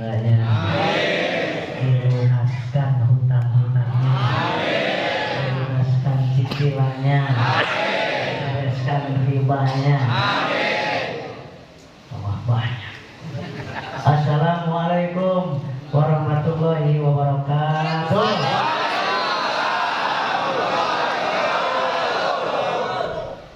tetangganya, dilunaskan hutang-hutangnya, dilunaskan cicilannya, bereskan ribanya. Allah banyak. Assalamualaikum warahmatullahi wabarakatuh.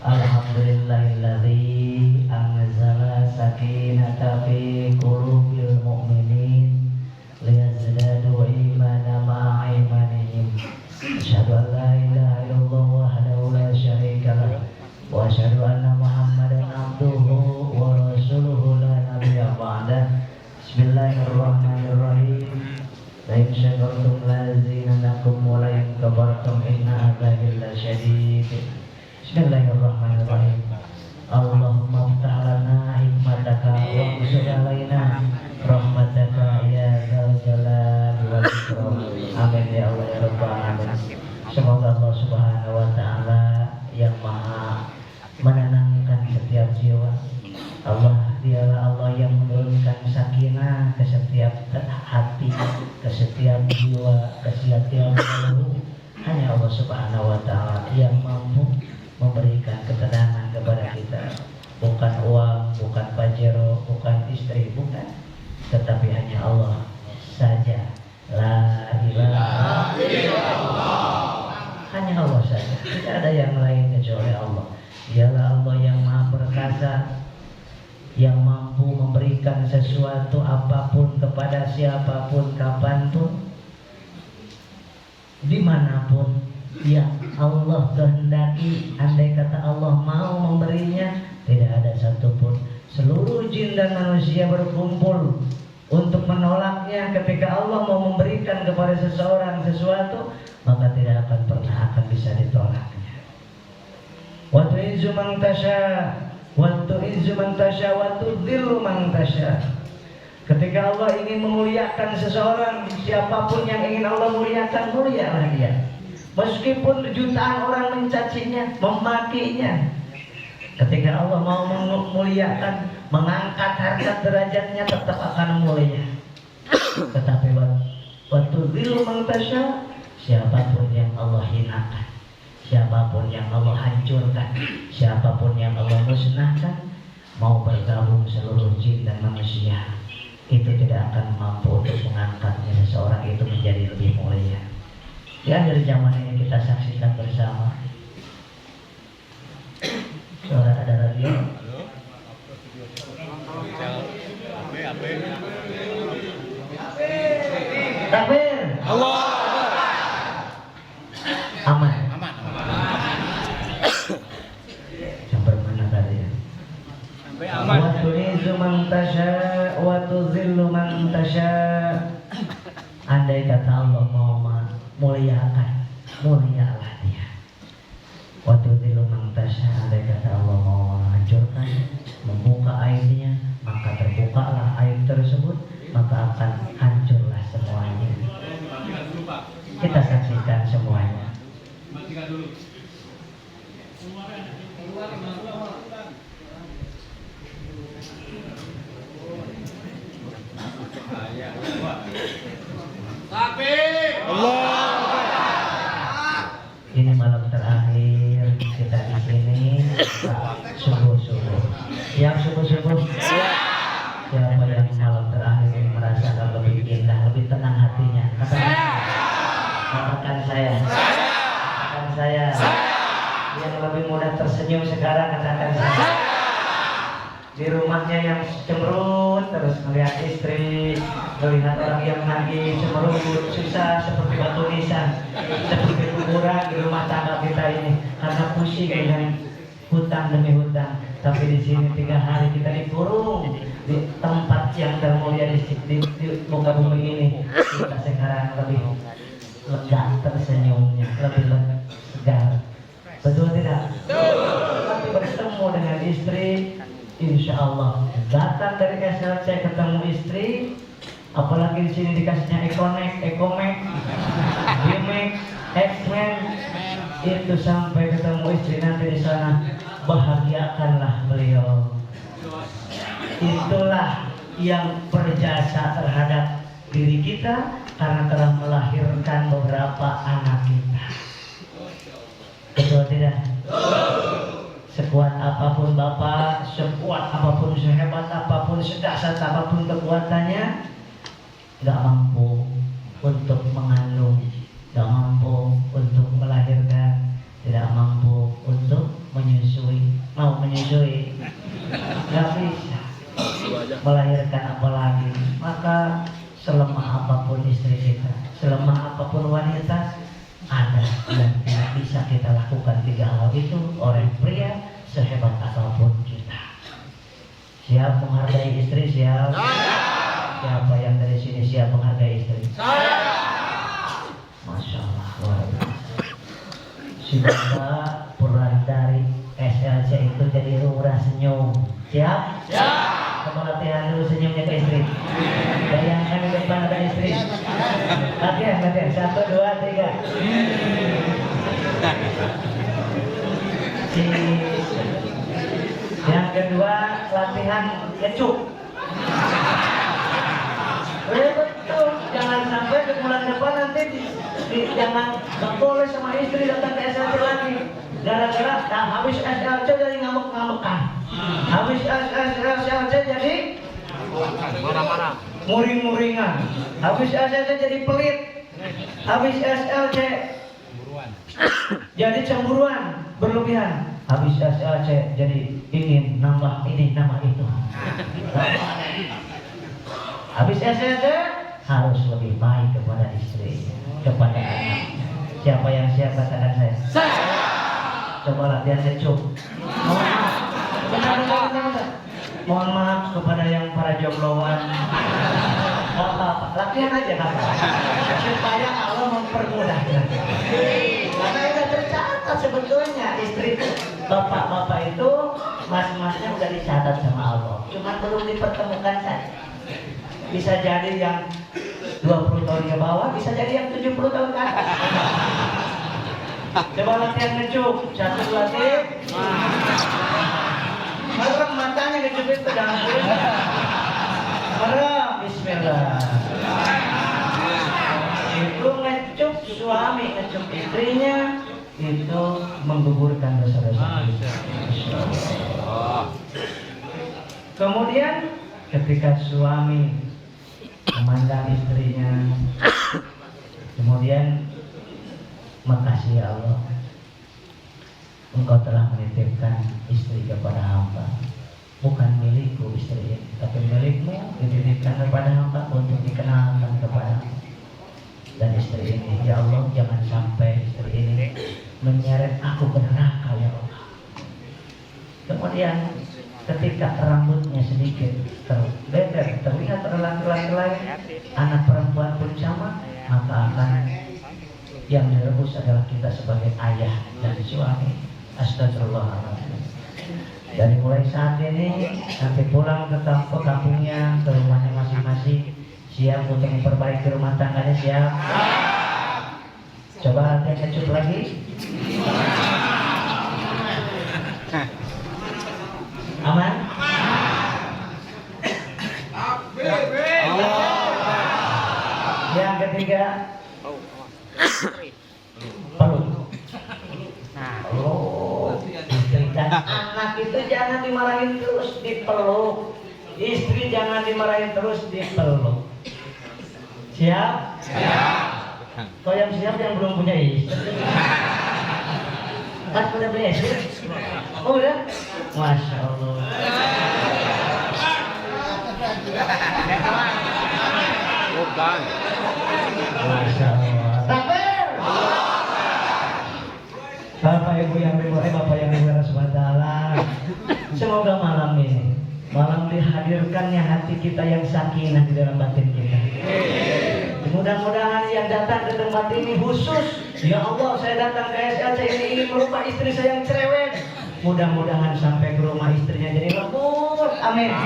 Alhamdulillahilladzi anzala sakinata fi qulubil mu'minin liyazdadu imanan ma'a imanihim. Asyhadu an la ilaha illallah wahdahu la syarika lah wa asyhadu anna Muhammadan abduhu wa rasuluhu la nabiyya ba'dah. Bismillahirrahmanirrahim. La in syakartum lazidannakum wa la in kafartum inna adzabi lasyadid. Bismillahirrahmanirrahim. Allahumma iftah lana hikmataka wa ansur alaina rahmataka ya dzal jalali wal ikram. Amin ya Allah ya rabbal alamin. Semoga Allah Subhanahu wa taala yang Maha menenangkan setiap jiwa. Allah dialah Allah yang menurunkan sakinah ke setiap hati, ke setiap jiwa, ke setiap kalbu. Hanya Allah Subhanahu wa taala yang mampu memberikan ketenangan kepada kita. Bukan uang, bukan pajero, bukan istri, bukan, tetapi hanya Allah saja. La ilaha illallah. Hanya Allah saja, tidak ada yang lain kecuali Allah. Dialah Allah yang Maha Perkasa, yang mampu memberikan sesuatu apapun kepada siapapun, kapanpun, dimanapun yang Allah kehendaki. Andai kata Allah mau memberinya, tidak ada satupun seluruh jin dan manusia berkumpul untuk menolaknya. Ketika Allah mau memberikan kepada seseorang sesuatu, maka tidak akan pernah akan bisa ditolaknya. Wa tu'izzu man tasya wa tu'izzu man tasya wa tudhillu man tasya. Ketika Allah ingin memuliakan seseorang, siapapun yang ingin Allah muliakan, mulialah dia. Meskipun jutaan orang mencacinya, memakinya. Ketika Allah mau memuliakan, mengangkat harkat derajatnya, tetap akan mulia. Tetapi waktu zilu mangtasya, siapapun yang Allah hinakan, siapapun yang Allah hancurkan, siapapun yang Allah musnahkan, mau bergabung seluruh jin dan manusia, itu tidak akan mampu untuk mengangkatnya seseorang itu menjadi lebih mulia. Di akhir zaman ini kita saksikan bersama. Suara ada radio. Takbir. Allah. Aman. Aman. Sampai mana tadi ya? Sampai aman. Wa tu'izzu man tasya wa tuzillu man tasya. Andai kata Allah mau muliakan, mulialah dia. Waktu itu mangtasya, andai kata Allah mau menghancurkan, membuka aibnya, maka terbukalah aib tersebut, maka akan hancurlah semuanya. Kita saksikan semuanya. Allah. Ini malam terakhir kita di sini. Subuh-subuh. Yang subuh-subuh. Siapa yang malam terakhir ini merasakan lebih indah, lebih tenang hatinya? Katakan saya. Katakan saya. Yang lebih mudah tersenyum sekarang, katakan saya. Di rumahnya yang cemberut terus melihat istri, melihat orang yang lagi cemberut, susah seperti batu nisan, seperti kuburan di rumah tangga kita ini, karena pusing dengan hutang demi hutang. Tapi di sini 3 hari kita dikurung di tempat yang termulia di muka bumi ini. Kita sekarang lebih lega tersenyumnya, lebih segar. Betul tidak? Tapi bertemu dengan istri, insya Allah datang dari kasar saya ketemu istri, apalagi di sini dikasihnya Ekomek, Bimek, X-Men, itu sampai ketemu istri nanti di sana, bahagiakanlah beliau. Itulah yang berjasa terhadap diri kita karena telah melahirkan beberapa anak kita. Betul tidak? Sekuat apapun Bapak, sekuat apapun, sehebat apapun, sedahsyat apapun kekuatannya, gak mampu untuk mengandung, gak mampu untuk melahirkan, tidak mampu untuk menyusui. Mau menyusui? Gak bisa. Melahirkan apalagi. Maka selemah apapun istri kita, selemah apapun wanita, ada dan tidak bisa kita lakukan tiga hal itu oleh pria sehebat apapun kita. Siap menghargai istri? Siap? Siapa yang dari sini siap menghargai istri? Masya Allah, luar biasa. Si Bapak pulang dari SLC itu jadi lurah senyum. Siap? Siap. Coba latihan dulu senyumnya ke istri. Bayangkan di depan ada istri. Latihan. 1, 2, 3. Yang kedua latihan kecup. Betul, jangan sampai ke bulan depan nanti jangan gak boleh sama istri datang ke SLC lagi. Gara-gara habis SLC jadi ngamuk-ngamukan. Habis SLC jadi marah-marah, muring-muringan. Habis SLC jadi pelit. Habis SLC jadi cemburuan berlebihan. Habis SLC jadi ingin nambah ini nama itu. Habis SLC harus lebih baik kepada istri, kepada anak. Siapa yang siap katakan saya? Coba latihan secup. Mohon maaf kepada yang para jombloan. Apa-apa, latihan aja kakak. Supaya Allah mempermudahnya. Karena sudah tercatat sebetulnya istri bapak-bapak itu, mas-masnya udah dicatat sama Allah. Cuma belum dipertemukan saja. Bisa jadi yang 20 tahun ke bawah, bisa jadi yang 70 tahun ke atas. Coba latihan ngecup, 1 lagi. Merem matanya ngecup itu, jangan boleh. Merem, bismillah. Itu ngecup suami, ngecup istrinya, itu menggugurkan dosa-dosa. Kemudian ketika suami memandang istrinya, kemudian makasih ya Allah, Engkau telah menitipkan istri kepada hamba. Bukan milikku istri ini, tapi milikmu dititipkan kepada hamba untuk dikenalkan kepada hamba. Dan istri ini, ya Allah, jangan sampai istri ini menyeret aku ke neraka ya Allah. Kemudian ketika rambutnya sedikit terbeber, terlihat terlaki-laki, anak perempuan pun sama, maka akan yang direbus adalah kita sebagai ayah dan suami. Astagfirullahaladzim. Dari mulai saat ini sampai pulang ke kampungnya, ke rumahnya masing-masing, siap untuk memperbaiki rumah tangganya, siap? Coba latihan kecup lagi. Aman? Yang ketiga, perut. Istri dan anak itu jangan dimarahin terus, dipeluk. Istri jangan dimarahin terus, dipeluk. Siap? Siap. Kau yang siap yang belum punya istri. Kan udah punya istri? Oh udah? Masya Allah. bukan. Masya Allah. Takbir. Bapak Ibu yang dimulai, Bapak yang dimulai SWT, semoga malam ini, malam dihadirkannya hati kita yang sakinah di dalam batin kita. Mudah-mudahan yang datang ke tempat ini khusus, ya Allah, saya datang ke SLC ini merubah istri saya yang cerewet. Mudah-mudahan sampai ke rumah istrinya jadi lembut, amin.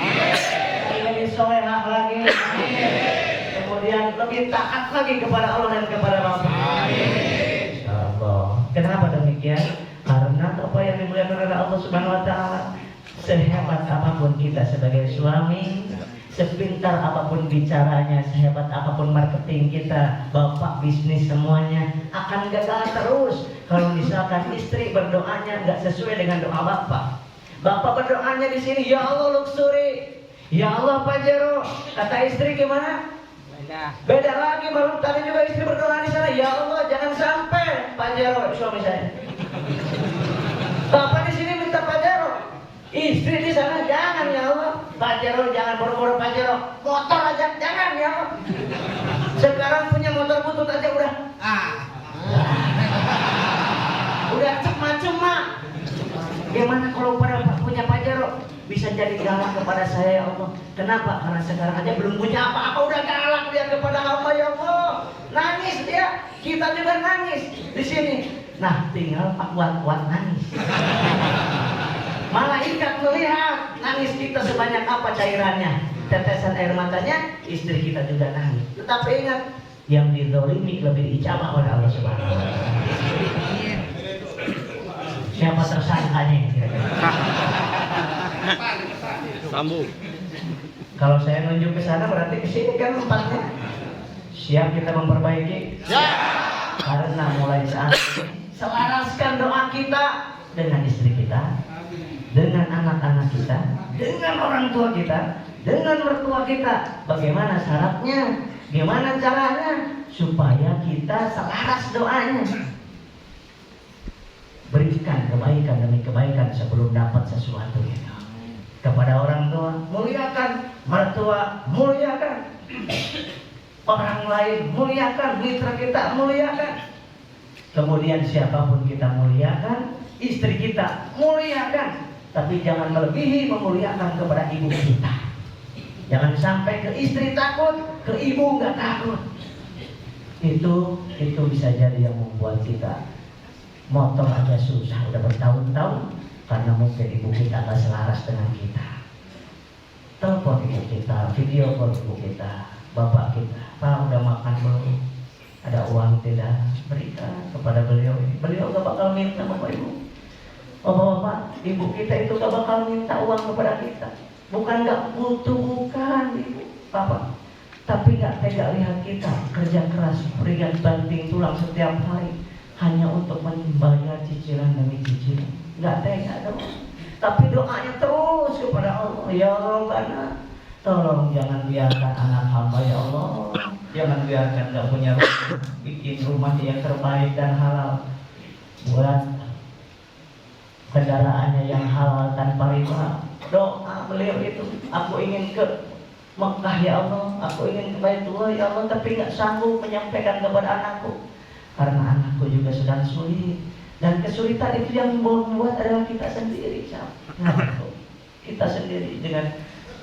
Lebih solehah lagi, amin. Kemudian lebih taat lagi kepada Allah dan kepada Rasul. Kenapa demikian? Karena apa yang dimuliakan oleh Allah Subhanahu wa taala, sehebat apapun kita sebagai suami, Sepintar apapun bicaranya, sehebat apapun marketing kita, bapak bisnis semuanya akan gagal terus kalau misalkan istri berdoanya nggak sesuai dengan doa bapak. Bapak berdoanya di sini, ya Allah luxury, ya Allah Pajero. Kata istri gimana? Beda lagi. Baru tadi juga istri berdoa di sana, ya Allah jangan sampai Pajero suami saya. Bapak di sini minta Pajero, istri di sana jangan ya Allah Pajero, jangan boro-boro Pajero, motor aja jangan ya Allah. Sekarang punya motor butut aja udah udah cuma-cuma. Gimana kalau pada punya Pajero? Bisa jadi galak kepada saya ya Allah. Kenapa? Karena sekarang aja belum punya apa-apa udah galak dia kepada Allah ya Allah. Nangis dia, kita juga nangis di sini. Nah, tinggal kuat-kuat nangis. Malaikat melihat nangis kita sebanyak apa cairannya, tetesan air matanya, istri kita juga nangis. Tetapi ingat, yang dizalimi lebih diijabah oleh Allah Subhanahu wa taala. Siapa tersangkanya kira-kira? Sambung. Kalau saya nunjuk ke sana berarti ke sini kan tempatnya. Siap kita memperbaiki? Siap. Karena mulai saat ini selaraskan doa kita dengan istri kita, dengan anak-anak kita, dengan orang tua kita, dengan mertua kita. Bagaimana syaratnya? Gimana caranya supaya kita selaras doanya? Berikan kebaikan demi kebaikan sebelum dapat sesuatu itu. Kepada orang tua muliakan, mertua muliakan, orang lain muliakan, mitra kita muliakan. Kemudian siapapun kita muliakan, istri kita muliakan. Tapi jangan melebihi memuliakan kepada ibu kita. Jangan sampai ke istri takut, ke ibu nggak takut. Itu bisa jadi yang membuat kita motor aja susah udah bertahun-tahun karena mungkin ibu kita nggak selaras dengan kita. Telepon ibu kita, video call ibu kita, bapak kita, Pak udah makan belum? Ada uang tidak? Berikan kepada beliau. Beliau gak bakal minta bapak ibu. Bapak-bapak, ibu kita itu gak bakal minta uang kepada kita. Bukan gak butuh, bukan ibu, bapak. Tapi gak tega lihat kita kerja keras, berikan banting tulang setiap hari hanya untuk membayar cicilan demi cicilan. Gak tega dong. Tapi doanya terus kepada Allah. Ya Allah, tolong jangan biarkan anak hamba ya Allah. Jangan biarkan gak punya rumah, bikin rumah yang terbaik dan halal. Buat kendaraannya yang halal tanpa riba. Doa beliau itu, aku ingin ke Mekah ya Allah, aku ingin ke Baitullah ya Allah, tapi gak sanggup menyampaikan kepada anakku karena anakku juga sedang sulit. Dan kesulitan itu yang membuat adalah kita sendiri. Nah, kita sendiri dengan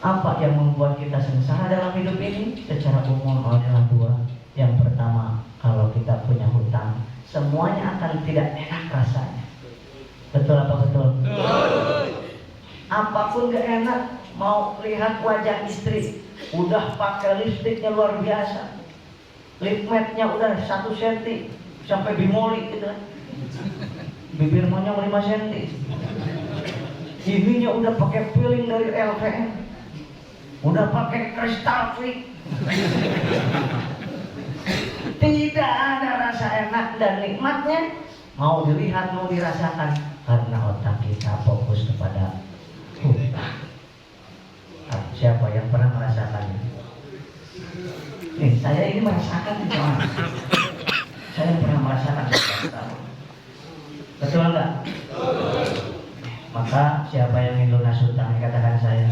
apa yang membuat kita sengsara dalam hidup ini secara umum adalah dua. Yang pertama, kalau kita punya hutang, semuanya akan tidak enak rasanya. Betul apa betul? Apapun gak enak, mau lihat wajah istri, udah pakai lipstiknya luar biasa, lip matte-nya udah 1 cm sampai bimoli gitu, bibir monyong 5 cm, giginya udah pakai peeling dari LVM, udah pakai kristal free. Tidak ada rasa enak dan nikmatnya mau dilihat, mau dirasakan karena otak kita fokus kepada hutang. Siapa yang pernah merasakannya? Saya ini merasakan itu. Saya pernah merasakan itu. Betul enggak? Maka siapa yang ingin lunas hutang, katakan saya.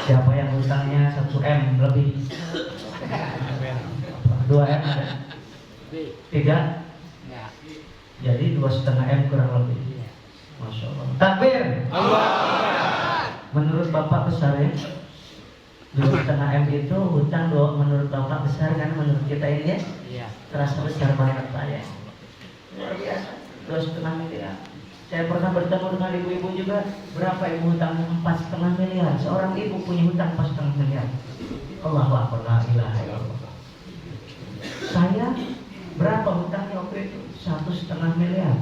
Siapa yang hutangnya 1 M lebih? 2 M ada? 3? Jadi 2,5 M kurang lebih. Masya Allah. Takbir. Menurut Bapak besar ya? 2,5 M itu hutang menurut Bapak besar kan? Menurut kita ini ya? Iya. Terasa besar banget Pak ya. Luar biasa. 2,5 miliar. Saya pernah bertemu dengan ibu-ibu juga. Berapa ibu hutangnya? 4,5 miliar. Seorang ibu punya hutang 4,5 miliar. Allahu Akbar, la ilaha illallah. Saya berapa hutangnya waktu itu? 1,5 miliar.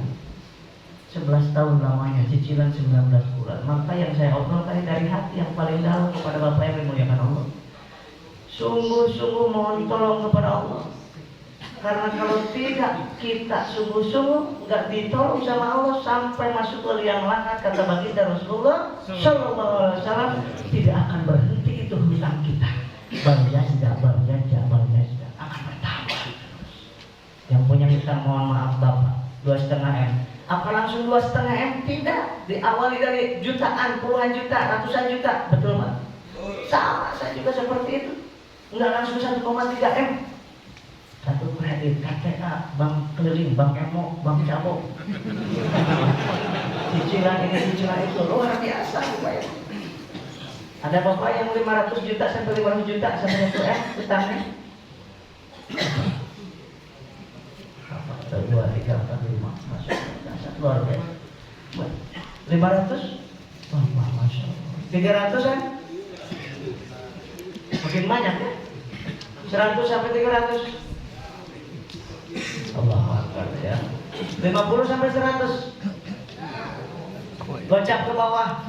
11 tahun lamanya, cicilan 19 bulan. Maka yang saya obrolkan dari hati yang paling dalam kepada Bapak yang dimuliakan Allah. Sungguh-sungguh mohon tolong kepada Allah. Karena kalau tidak kita sungguh-sungguh nggak ditolong sama Allah sampai masuk ke liang lahat, kata baginda Rasulullah Shallallahu Alaihi Wasallam, tidak akan berhenti itu hutang kita. Baljazda akan bertambah. Yang punya hutang mohon maaf Bapak 2,5 M. Apa langsung 2,5 M? Tidak. Diawali dari jutaan, puluhan juta, ratusan juta, betul Pak? Sama, saya juga seperti itu. Enggak langsung 1,3 M. Satu kredit, KTA, bank keliling, bank emo, bank cabok. Cicilan ini, cicilan itu, luar biasa Bapak. Ada Bapak yang 500 juta sampai 500 juta sampai 1 M utangnya. 2, 3, 4, 5, masuk luar biasa. 500? Wah, masya Allah. 300 kan? Makin banyak ya? 100 sampai 300. Allahu Akbar ya. 50 sampai 100. Gocap ke bawah.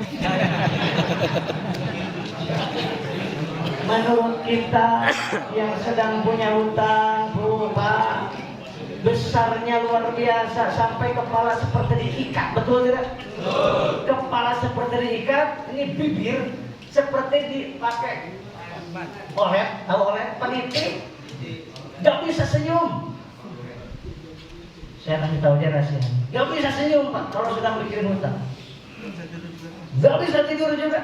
Menurut kita yang sedang punya hutang, Pak, besarnya luar biasa sampai kepala seperti diikat, betul tidak? Kepala seperti diikat, ini bibir seperti dipakai oleh peniti, gak bisa senyum. Saya kasih tahu dia rahasia. Gak bisa senyum Pak kalau sedang mikirin hutang. Gak bisa tidur juga.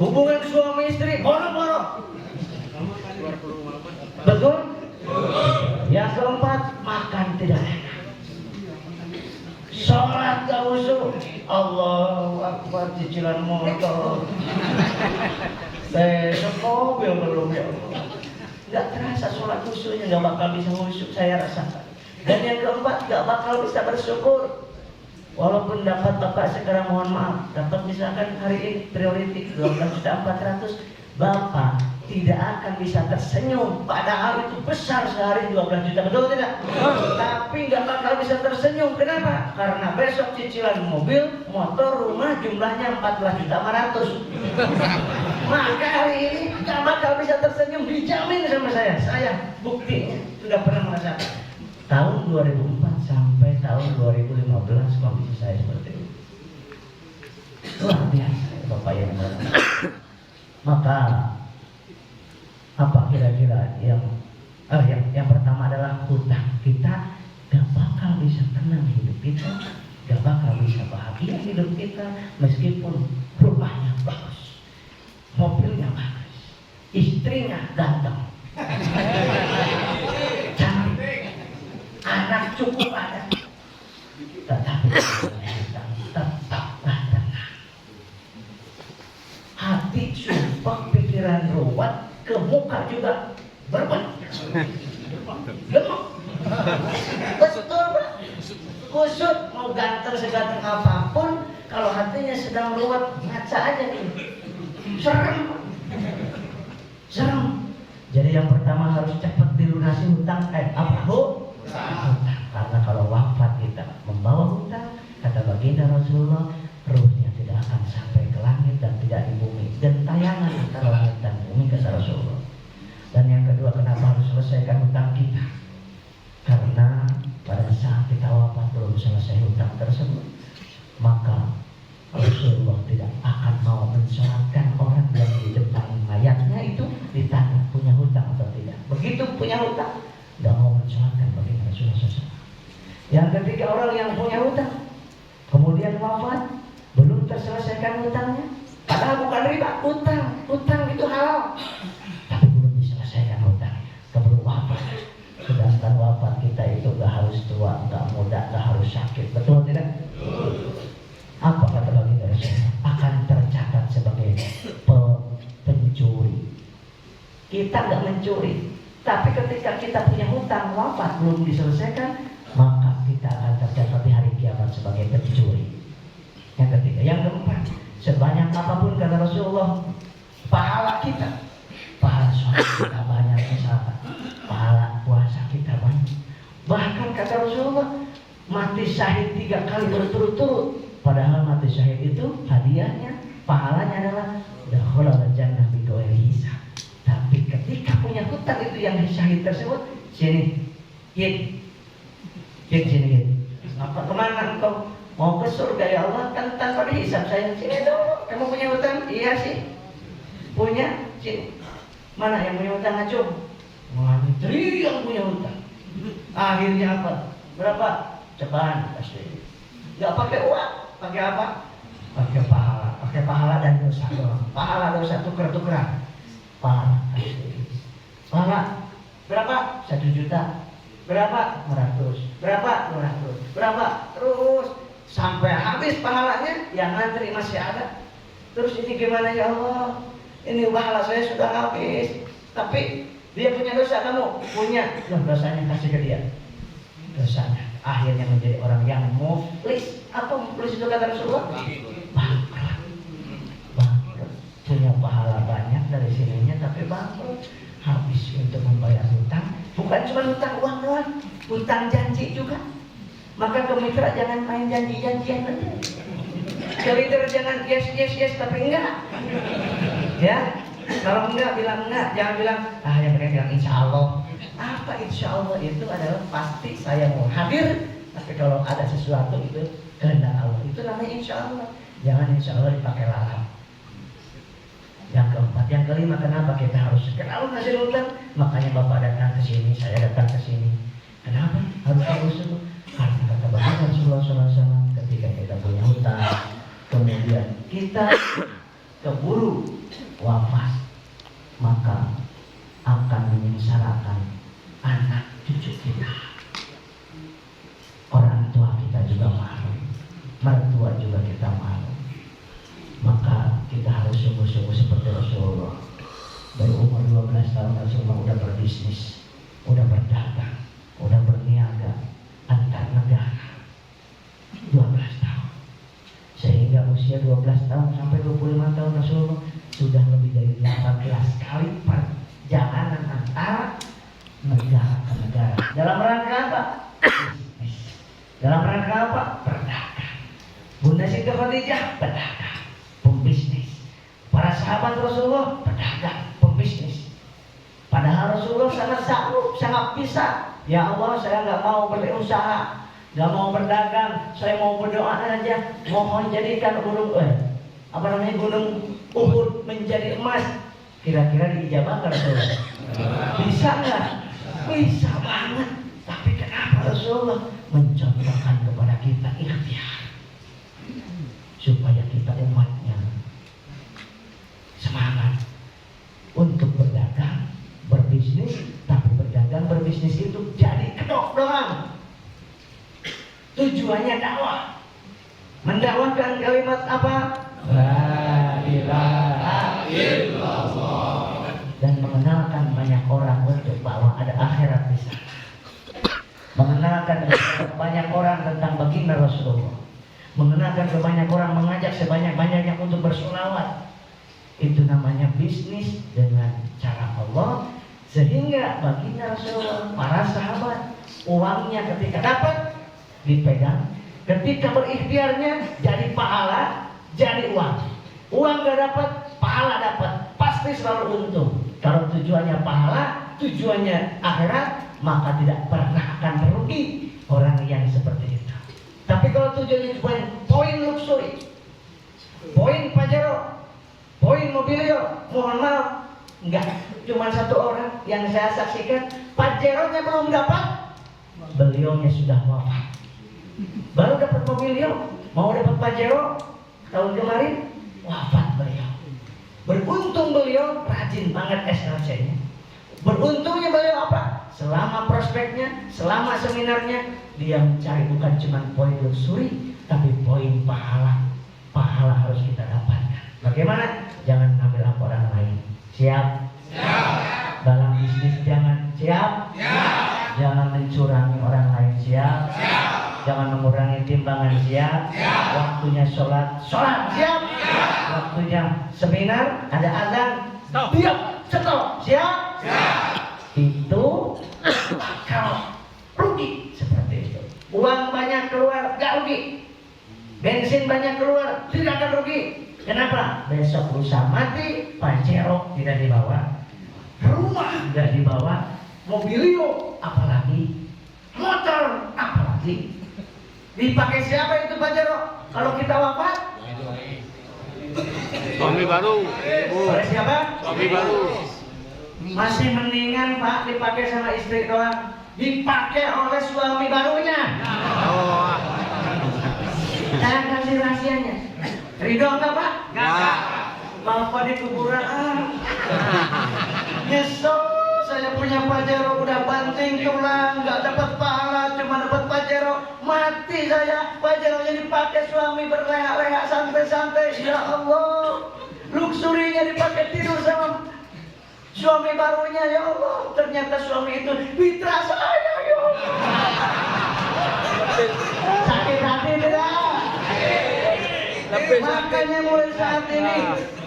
Hubungan suami istri boro-boro. Betul? Yang keempat, makan tidak enak. Sholat gak khusyuk. Allahu Akbar, cicilan motor. Besok mobil belum ya Allah. Gak terasa sholat khusyuknya, gak bakal bisa khusyuk saya rasakan. Dan yang keempat, gak bakal bisa bersyukur. Walaupun dapat Bapak sekarang mohon maaf, dapat misalkan hari ini priority 12.400.000, Bapak tidak akan bisa tersenyum. Padahal itu besar sehari 12 juta, betul tidak? Tapi gak bakal bisa tersenyum. Kenapa? Karena besok cicilan mobil, motor, rumah jumlahnya 14.500.000. Maka hari ini gak bakal bisa tersenyum, dijamin sama saya. Saya buktinya sudah pernah merasakan. Tahun 2004 sampai tahun 2015 kondisi saya seperti itu. Luar biasa Bapak yang berkata. Maka apa kira-kira yang pertama adalah hutang. Kita gak bakal bisa tenang hidup kita, gak bakal bisa bahagia hidup kita meskipun rumahnya bagus, mobilnya bagus, istrinya ganteng, anak cukup ada, tetapi tetaplah tenang. Hati sumpah, pikiran ruwet, ke muka juga berbentuk lemah. Betul Pak? Kusut mau ganteng seganteng apapun, kalau hatinya sedang ruwet, ngaca aja nih. Serem. Jadi yang pertama harus cepat dilunasi hutang. Karena kalau wafat kita membawa hutang, kata baginda Rasulullah, ruhnya tidak akan sampai ke langit dan tidak di bumi. Gentayangan antara langit dan bumi, kata Rasulullah. Dan yang kedua, kenapa harus selesaikan hutang kita? Karena pada saat kita wafat belum selesai hutang tersebut, maka Rasulullah tidak akan mau mensolatkan orang yang di depan mayatnya itu ditanya punya hutang atau tidak. Begitu punya hutang, tidak mau mensolatkan bagi Rasulullah SAW. Yang ketiga, orang yang punya hutang kemudian wafat belum terselesaikan hutangnya, padahal bukan riba, hutang itu halal, tapi belum diselesaikan hutangnya, keburu wafat. Sedangkan wafat kita itu gak harus tua, gak muda, gak harus sakit, betul tidak? Apa kata baginda Rasulullah? Akan tercatat sebagai pencuri. Kita gak mencuri, tapi ketika kita punya hutang wafat belum diselesaikan, maka kita akan tercatat di hari kiamat sebagai pencuri. Yang ketiga, yang keempat, sebanyak apapun kata Rasulullah pahala kita, pahala sholat kita banyak, misalkan pahala puasa kita banyak. Bahkan kata Rasulullah, mati syahid 3 kali berturut-turut, padahal mati syahid itu hadiahnya, pahalanya adalah dakhalal jannah bighairi hisab. Tapi ketika punya hutang itu yang syahid tersebut, sini, sini. Apa kemana engkau? Mau ke surga ya Allah, kan tanpa dihisab saya. Sini dong, kamu punya hutang? Iya sih, punya. Sini. Mana yang punya hutang acung? Mana yang punya hutang? Akhirnya apa? Berapa? Cobaan pasti. Gak pakai uang, pakai apa? Pakai pahala dan dosa doang. Pahala dosa tuker-tukeran. Pahala berapa? 1 juta. Berapa? 100. Berapa? 200. Berapa? Terus sampai habis pahalanya, yang ngantri masih ada. Terus ini gimana ya Allah? Ini pahala saya sudah habis. Tapi dia punya dosa, kamu punya. Loh, dosanya kasih ke dia. Dosanya akhirnya menjadi orang yang muflis. Apa muflis itu kata Rasulullah? Bangkrut. Punya pahala banyak dari sininya, tapi bangkrut. Habis untuk membayar hutang. Bukan cuma hutang uang doang, hutang janji juga. Maka ke mitra jangan main janji-janjian aja. Ke leader jangan yes tapi enggak. Ya, kalau enggak bilang enggak, jangan bilang yang mereka bilang insya Allah. Apa insya Allah itu adalah pasti saya mau hadir. Tapi kalau ada sesuatu itu kehendak Allah, itu namanya insya Allah. Jangan insya Allah dipakai lalap. Yang keempat, yang kelima, kenapa kita harus kenal ngasih hutang? Makanya Bapak datang ke sini, saya datang ke sini. Kenapa harus tahu itu? Karena kata Bapak Rasulullah SAW, ketika kita punya hutang, kemudian kita keburu wafat, maka akan menyengsarakan anak cucu kita. Orang tua kita juga malu, mertua juga kita malu. Maka kita harus sungguh-sungguh seperti Rasulullah. Dari umur 12 tahun Rasulullah udah berbisnis, udah berdagang, udah berniaga antar negara. 12 tahun. Sehingga usia 12 tahun sampai 25 tahun Rasulullah sudah lebih dari 18 kali perjalanan antara negara ke negara. Dalam rangka apa? Bisnis. Dalam rangka apa? Berdagang. Bunda Siti Khadijah berdagang, pembisnis. Para sahabat Rasulullah berdagang, pembisnis. Padahal Rasulullah sangat sanggup, sangat bisa. Ya Allah, saya nggak mau berusaha, nggak mau berdagang, saya mau berdoa aja. Mohon jadikan gunung Uhud menjadi emas. Kira-kira diijabah nggak Rasulullah? Bisa nggak? Bisa banget. Tapi kenapa Rasulullah mencontohkan kepada kita ikhtiar? Supaya kita umatnya semangat untuk berdagang, berbisnis. Tapi berdagang, berbisnis itu jadi kedok doang. Tujuannya dakwah, mendakwahkan kalimat apa? La ilaha illallah. Dan mengenalkan banyak orang untuk bahwa ada akhirat di sana. Mengenalkan banyak orang tentang baginda Rasulullah. Mengenalkan ke banyak orang, mengajak sebanyak-banyaknya untuk bersolawat. Itu namanya bisnis dengan cara Allah. Sehingga baginda Rasulullah, para sahabat, uangnya ketika dapat dipegang, ketika berikhtiarnya jadi pahala, jadi uang. Uang gak dapat, pahala dapat, pasti selalu untung. Kalau tujuannya pahala, tujuannya akhirat, maka tidak pernah akan merugi orang yang seperti itu. Tapi kalau tujuannya cuma poin luxury, poin Pajero, poin Mobilio, mohon maaf, enggak. Cuma satu orang yang saya saksikan, Pajeronya belum dapat, beliaunya sudah wafat. Baru dapat Mobilio, mau dapat Pajero tahun kemarin, wafat beliau. Beruntung beliau rajin banget SLC-nya. Beruntungnya beliau apa? Selama prospeknya, selama seminarnya, dia mencari bukan cuma poin luxury, tapi poin pahala. Pahala harus kita dapatkan. Bagaimana? Jangan ngambil hak orang lain. Siap? Siap. Dalam bisnis jangan. Siap? Siap. Jangan mencurangi orang lain. Siap? Siap. Jangan mengurangi timbangan. Siap? Siap. Waktunya sholat. Sholat. Siap? Siap. Waktunya seminar, ada azan. Diam. Stop. Siap? Siap. Itu kalau rugi seperti itu. Uang banyak bensin banyak keluar, tidak akan rugi. Kenapa? Besok lusa mati, Pajero tidak dibawa, rumah tidak dibawa, mobilio apalagi, motor apalagi. Dipakai siapa itu Pajero? Kalau kita wafat? Suami baru. Oleh siapa? Suami baru. Masih mendingan Pak dipakai sama istri doang, dipakai oleh suami barunya. Oh. Saya kasih rahasianya. Ridho enggak Pak? Enggak. Bapak di kuburan nyesel saya punya Pajero udah banting tulang, nggak dapat pahala, cuma dapat Pajero. Mati saya, Pajeronya dipakai suami berleha-leha santai-santai. Ya Allah, luxurinya dipakai tidur sama suami barunya. Ya Allah, ternyata suami itu mitra saya. Ya Allah, sakit hati tidak? Makanya mulai saat ini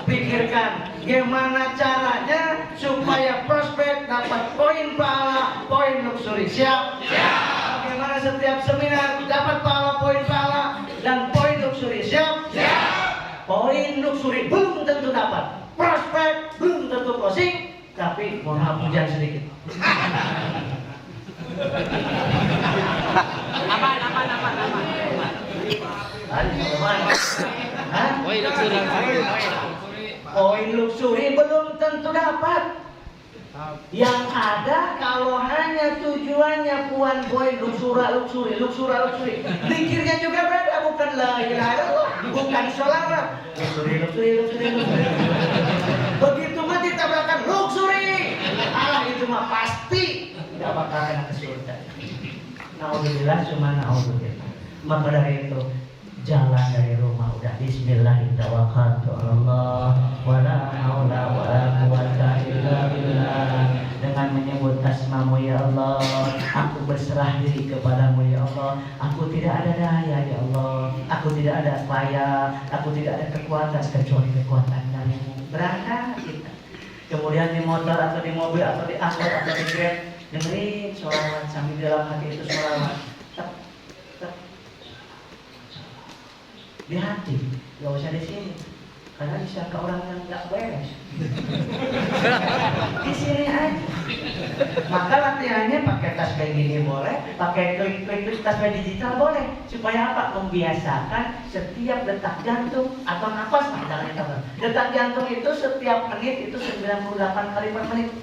pikirkan gimana caranya supaya prospek dapat poin pahala, poin luxury. Siap? Siap. Bagaimana setiap seminar dapat pahala, poin pahala dan poin luxury. Siap? Siap. Poin luxury belum tentu dapat, prospek belum tentu closing, tapi mohon maaf hujan sedikit. Aman. Poin luxury. Poin luxury belum tentu dapat. Yang ada kalau hanya tujuannya poin luxury. Zikirnya juga beda, bukan la ilaha illallah, bukan sholawat. Luxury. Begitu mati tabrakan luxury. Allah itu mah pasti tidak bakal kena ke surga. Naudzubillah, cuma naudzubillah. Maka dari itu jalan dari rumah udah bismillahirrahmanirrahim wala haula wala quwwata illa billah, dengan menyebut asmamu ya Allah, aku berserah diri kepadamu ya Allah, aku tidak ada daya ya Allah, aku tidak ada upaya, aku tidak ada kekuatan kecuali kekuatan darimu. Berangkat kita, kemudian di motor atau di mobil atau di angkot atau di grab, dengerin sholawat sambil dalam hati itu sholawat di hati, gak usah di sini, karena disangka orang yang nggak beres. Di sini aja. Maka latihannya pakai tas kayak gini boleh, pakai klik tas kayak digital boleh, supaya apa? Membiasakan setiap detak jantung atau nafas. Detak jantung itu setiap menit itu 98 kali per menit.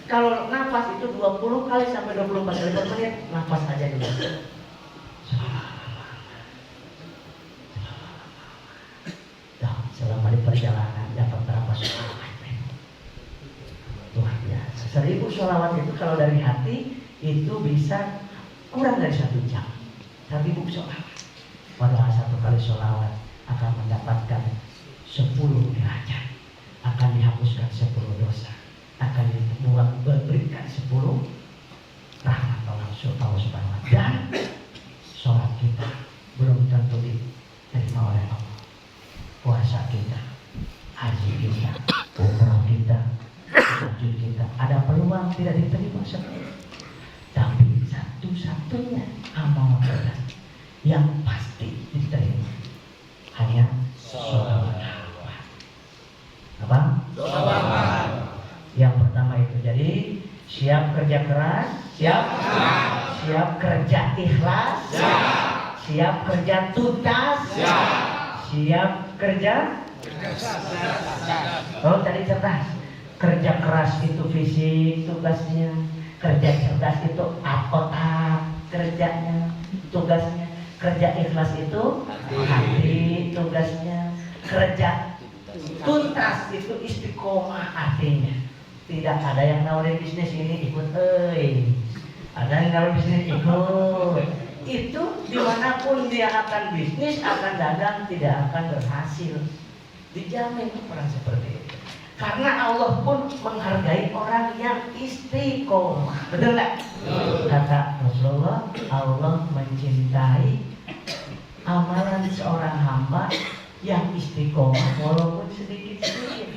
Kalau nafas itu 20 kali sampai 24 kali per menit. Nafas aja dulu. Selama di perjalanan dapat berapa sholawat? Luar biasa. 1000 sholawat itu kalau dari hati itu bisa kurang dari 1 jam. 1000 sholawat. Padahal 1 kali sholawat akan mendapatkan 10 derajat, akan dihapuskan 10 dosa, akan diberikan 10 rahmat Allah Subhanahu wa Ta'ala. Dan sholat kita belum tentu diterima oleh Allah. Puasa kita, haji kita, umrah kita, sujud kita, ada peluang tidak diterima semua. Tapi satu-satunya amal kita yang pasti diterima hanya sholawat. Apa? Sholawat. Yang pertama itu, jadi siap kerja keras, siap kerja ikhlas, siap kerja tuntas, siap kerja. Oh tadi cerdas. Kerja keras itu fisik tugasnya, kerja cerdas itu otak kerjanya, tugasnya. Kerja ikhlas itu hati tugasnya. Kerja tuntas itu istiqomah artinya. Tidak ada yang nawarin bisnis ini ikut, ada yang nawarin bisnis ikut. Itu dimanapun dia akan bisnis, akan dagang, tidak akan berhasil. Dijamin orang seperti itu. Karena Allah pun menghargai orang yang istiqomah. Betul nggak? Kata Rasulullah, Allah mencintai amalan seorang hamba yang istiqomah walaupun sedikit-sedikit.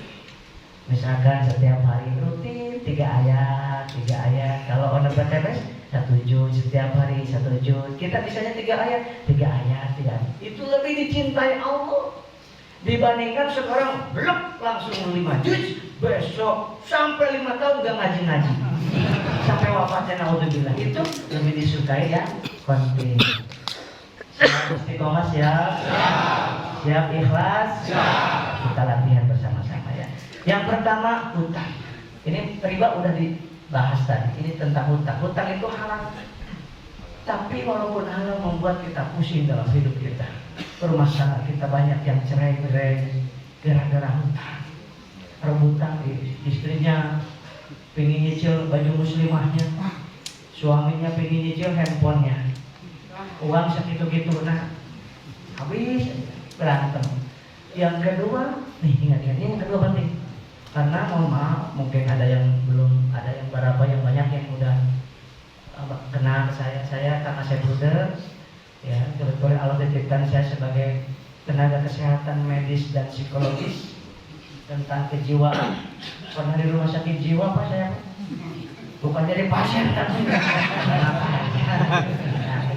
Misalkan setiap hari rutin 3 ayat. Kalau on the 1 juz setiap hari 1 juz. Kita bisanya 3 ayat, 3 ayat. Itu lebih dicintai Allah dibandingkan sekarang blok langsung 5 juz, besok sampai 5 tahun gak ngaji-ngaji sampai wafatnya naudzubillah. Itu lebih disukai ya konten. Siap istiqomah, siap ikhlas, kita latihan bersama-sama ya. Yang pertama hutang. Ini riba udah dibahas tadi. Ini tentang hutang. Hutang itu halal. Tapi walaupun halal membuat kita pusing dalam hidup kita. Bermasalah, kita banyak yang cerai-berai gara-gara hutang. Rebutan istrinya pengen nyicil baju muslimahnya, suaminya pengen nyicil handphonenya, uang segitu-gitu, nah habis berantem. Yang kedua, nih ingat ini yang kedua penting, karena mohon maaf mungkin ada yang belum, ada yang beberapa yang banyak yang udah kenal saya karena saya bruder ya, kebetulan Allah titipkan saya sebagai tenaga kesehatan medis dan psikologis tentang kejiwaan. Pernah di rumah sakit jiwa Pak saya, bukan jadi pasien tapi nah,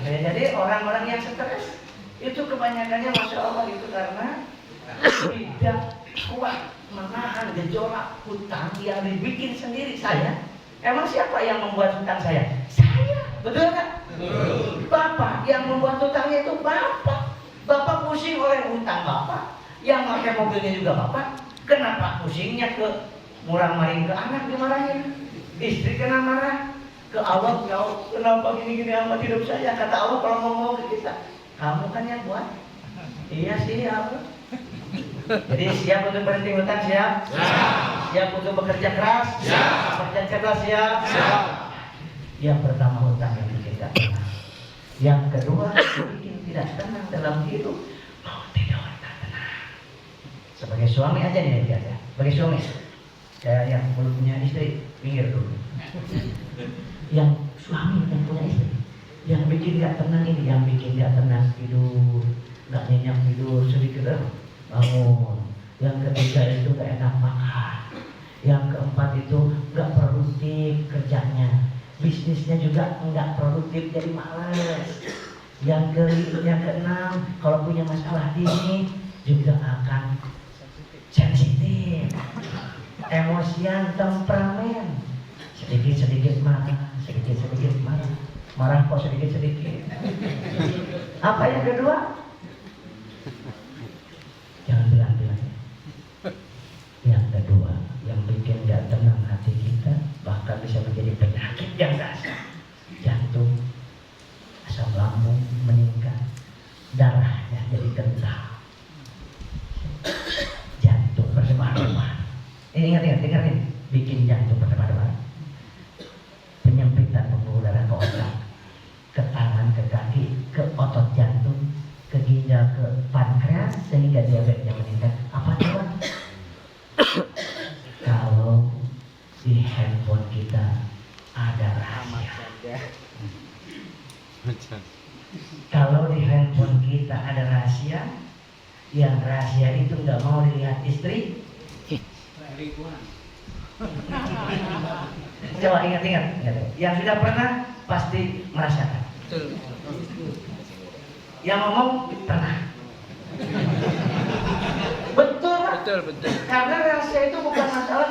jadi orang-orang yang stres itu kebanyakannya masya Allah itu karena tidak kuat menahan gejolak hutang yang dibikin sendiri. Saya emang siapa yang membuat hutang saya? Betul nggak? Bapak yang membuat hutangnya itu bapak. Bapak pusing oleh hutang bapak. Yang pakai mobilnya juga bapak. Kenapa pusingnya ke murah-maring ke anak dimarahin? Istri kena marah. Ke Allah, ya Allah, kenapa gini-gini amat hidup saya? Kata Allah kalau ngomong ke kita, kamu kan yang buat. Iya sih Allah. Jadi siap untuk berhenti hutang, siap? Siap untuk bekerja keras? Bekerja cerdas, siap? Yang pertama hutang yang bikin tidak tenang. Yang kedua bikin tidak tenang dalam hidup. Mau tidur tak tenang. Sebagai suami aja nih ya. Sebagai suami, saya yang belum punya istri, pinggir dulu. Yang suami yang punya istri, yang bikin tidak tenang ini, yang bikin tidak tenang tidur, nggak nyenyak tidur sedikit bangun. Yang ketiga itu nggak enak makan. Yang keempat itu nggak produktif kerjanya. Bisnisnya juga enggak produktif, jadi malas. Yang keenam, kalau punya masalah ini juga akan sensitif, emosian, temperamen, sedikit-sedikit marah, marah kok sedikit-sedikit. Apa yang kedua? Jangan bilang-bilang. Yang kedua, yang bikin gak tenang hati kita, bahkan bisa menjadi penyakit yang dasar, jantung, asam lambung meningkat, darahnya jadi kental, jantung berdebar-debar. Ini ingat, dengerin, bikin jantung berdebar-debar, penyempitan pembuluh darah ke otak, ke tangan, ke kaki, ke otot jantung, ke ginjal, ke pankreas, sehingga diabetesnya meningkat. Apa coba? Kalau di handphone kita ada rahasia. Kalau di handphone kita ada rahasia, yang rahasia itu nggak mau dilihat istri. Coba ingat. Yang sudah pernah pasti merasakan. Yang ngomong pernah. Betul. Karena rahasia itu bukan masalah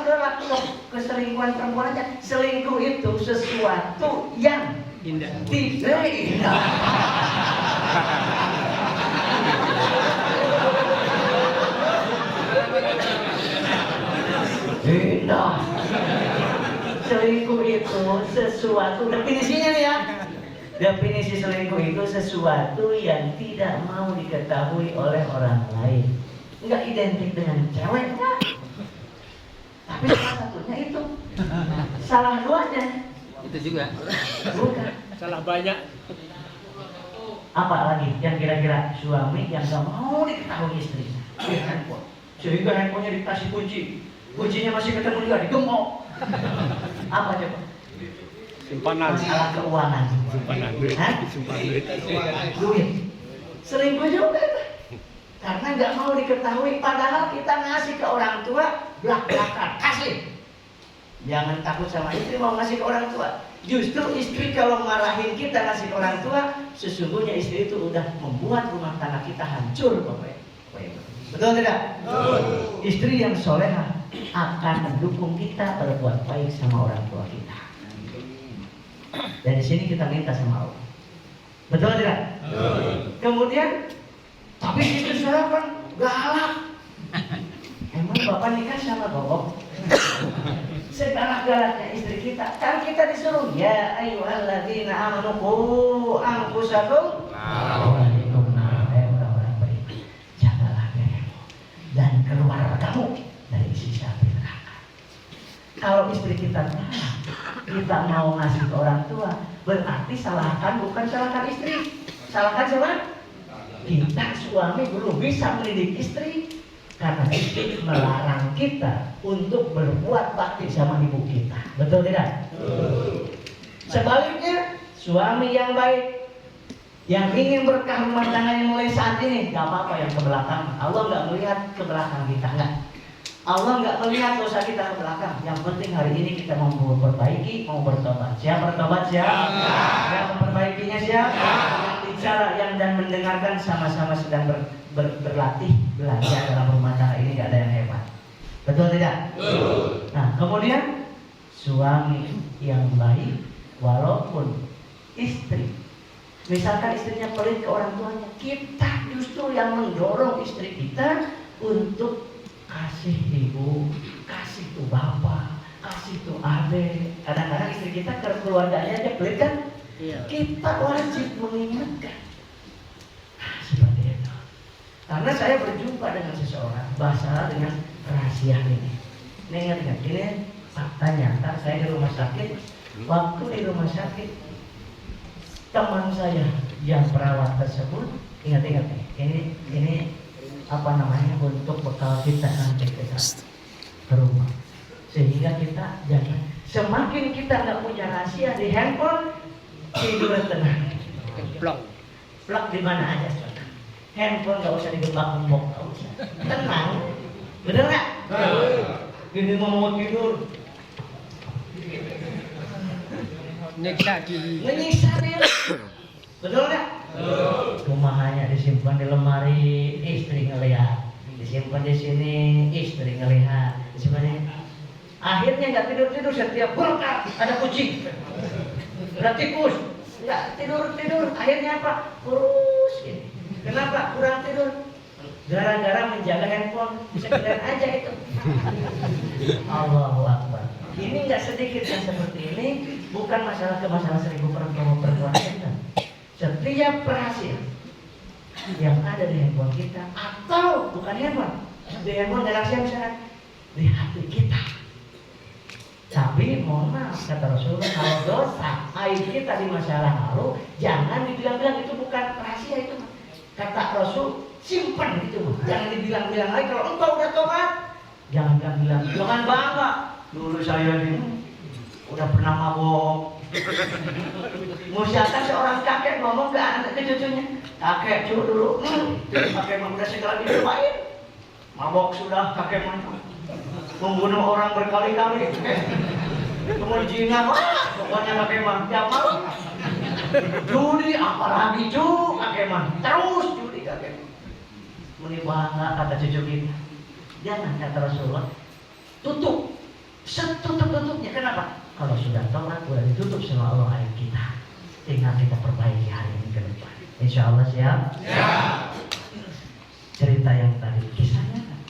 keselingkuhan perempuan aja. Selingkuh itu sesuatu yang tidak indah. Indah. Selingkuh itu sesuatu, definisinya nih ya. Definisi selingkuh itu sesuatu yang tidak mau diketahui oleh orang lain. Enggak identik dengan ceweknya, tapi salah satunya itu, salah duanya Itu juga. bukan. Salah banyak. Apa lagi yang kira-kira suami yang gak mau diketahui istrinya? Handphone. Sehingga handphonenya dikasih kuncinya masih ketemu juga digembok. Apa coba? Simpanan. Masalah keuangan. Simpanan Duit. Selingkuh juga itu. Karena nggak mau diketahui, padahal kita ngasih ke orang tua belak-belakan, kasih Jangan takut sama istri mau ngasih ke orang tua. Justru istri kalau marahin kita ngasih ke orang tua, sesungguhnya istri itu udah membuat rumah tangga kita hancur, Bapak. Betul tidak? Betul. Istri yang solehah akan mendukung kita berbuat baik sama orang tua kita. Dari sini kita minta sama Allah. Betul tidak? Betul. Kemudian, tapi istri saya kan galak. Emang Bapak nikah sama Bapak? Segalak-galaknya istri kita, kan kita disuruh ya ayyuhalladzina amanu qu anfusakum wa ahlikum nar. Orang-orang beriman, jagalah dirimu dan keluarga kamu dari siksa api neraka. Kalau istri kita kita mau ngasih ke orang tua, berarti salahkan bukan salahkan istri, salahkan siapa? Kita suami belum bisa mendidik istri. Karena istri melarang kita untuk berbuat bakti sama ibu kita. Betul tidak? Betul. Sebaliknya, suami yang baik yang ingin berkah rumah tangganya mulai saat ini, gak apa-apa yang ke belakang. Allah gak melihat ke belakang kita, enggak. Allah gak melihat dosa kita ke belakang. Yang penting hari ini kita mau memperbaiki, mau bertobat. Siap bertobat? Siap? Yang memperbaikinya siap? Yang bicara yang dan mendengarkan sama-sama sedang berlatih belajar dalam rumah tangga ini, gak ada yang hebat. Betul tidak? Betul. Nah, kemudian suami yang baik walaupun istri, misalkan istrinya pelit ke orang tuanya, kita justru yang mendorong istri kita untuk kasih ibu, kasih tuh bapak, kasih tuh adik. Kadang-kadang istri kita ke keluarganya aja pelit kan? Iya. Kita wajib mengingatkan. Nah, seperti itu. Karena saya berjumpa dengan seseorang, bahasa dengan rahasia ini. Ingat-ingat, ini fakta nyata. Saya di rumah sakit. Waktu di rumah sakit, teman saya yang perawat tersebut, ingat-ingat nih, ini apa namanya, untuk bekal kita nanti ke rumah. Sehingga kita jangan, semakin kita nggak punya rahasia di handphone, tidur tenang. Plug di mana aja. Handphone gak usah digembak-gembok, gak usah. Tenang. Bener gak? Gini mau tidur, Nyiksa diri. menyiksa dia. Betul gak? Rumahnya disimpan di lemari, istri ngelihat. Disimpan di sini, istri ngelihat. Disimpan di sini. Akhirnya gak tidur-tidur, setiap berkat ada kucing, ada tikus. Gak tidur-tidur. Akhirnya apa? Kurus gini. Kenapa kurang tidur? Gara-gara menjaga handphone. Bisa kalian aja itu. Allahu Akbar. Ini nggak sedikit yang seperti ini. Bukan masalah ke masalah 1000 perempuan kita. Setiap rahasia yang ada di handphone kita, atau bukan handphone, di handphone rahasia misalnya di hati kita. Tapi mohon maaf, kata Rasulullah, kalau dosa aib kita di masa lalu, jangan dibilang-bilang, itu bukan rahasia itu. Kata Rasul, simpan itu, jangan dibilang-bilang lagi. Kalau engkau udah tobat, jangan bilang, jangan bangga. Dulu saya ini udah pernah mabok. Misalkan seorang kakek ngomong ke anak ke cucunya, kakek dulu, kakek mah udah segala dilupain. Mabok sudah kakek mah, membunuh orang berkali-kali. Kemudian apa? Pokoknya kakek mah tiap malam judi, apalagi kakek mah terus judi kakek. Muni bangga kata cucu kita. Jangan, kata Rasulullah, tutup setutup-tutupnya. Kenapa? Kalau sudah tobat, sudah ditutup sama Allah aib kita. Tinggal kita perbaiki hari ini ke depan. Insya Allah siap? Siap. Cerita yang tadi, kisahnya kan,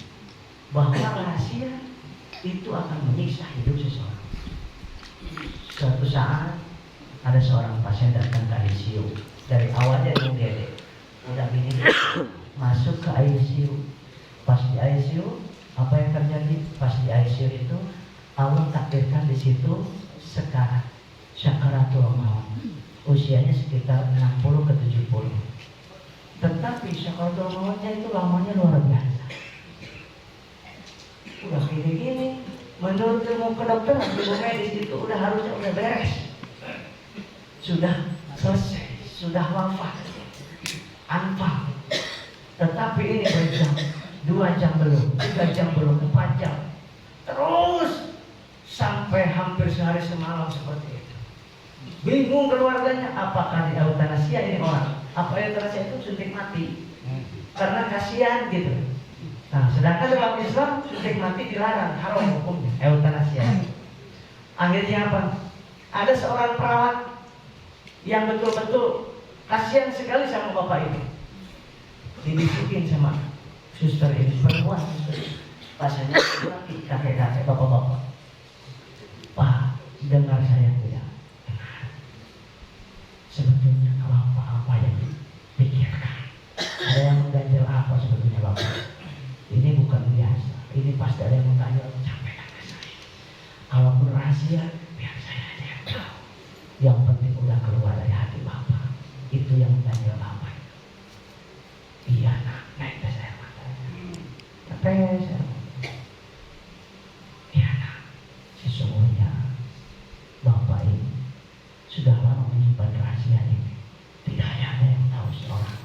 bahwa rahasia itu akan menyiksa hidup seseorang. Suatu saat ada seorang pasien datang ke ICU. Dari awalnya dia gede, udah gini, masuk ke ICU. Pas di ICU, apa yang terjadi? Pas di ICU itu Allah takdirkan di situ sekarang syakaratul maut. Usianya sekitar 60 ke 70. Tetapi syakaratul mautnya itu lamanya luar biasa. Udah gini-gini, menurut ilmu kedokteran, ilmu medis itu harusnya udah beres, sudah selesai, sudah wafat, anfal. Tetapi ini berjam, 2 jam belum, 3 jam belum, 4 jam, terus sampai sampai hampir sehari semalam seperti itu. Bingung keluarganya, apakah di eutanasia ini orang? Apa eutanasia itu suntik mati? Karena kasihan gitu. Nah, sedangkan dalam Islam suntik mati dilarang, haram hukumnya, eutanasia. Akhirnya apa? Ada seorang perawat yang betul-betul kasihan sekali sama bapak ini. Dibisikin sama suster ini, perempuan suster. Pasanya laki, kakek-kakek, bapak-bapak. Pak, dengar saya tidak? Sebetulnya apa yang dipikirkan? Ada yang mengganjal apa sebetulnya bapak? Ini bukan biasa. Ini pasti ada yang mengganjal. Sampaikan ke saya. Kalaupun rahasia, biar saya aja yang tahu. Yang penting udah keluar dari hati bapak. Itu yang mengganjal bapak. Iya nak, naik tes air matanya. Tes air. Iya nak, sesungguhnya bapak ini sudah lama menyimpan rahasia ini. Tidak ada yang tahu seorang.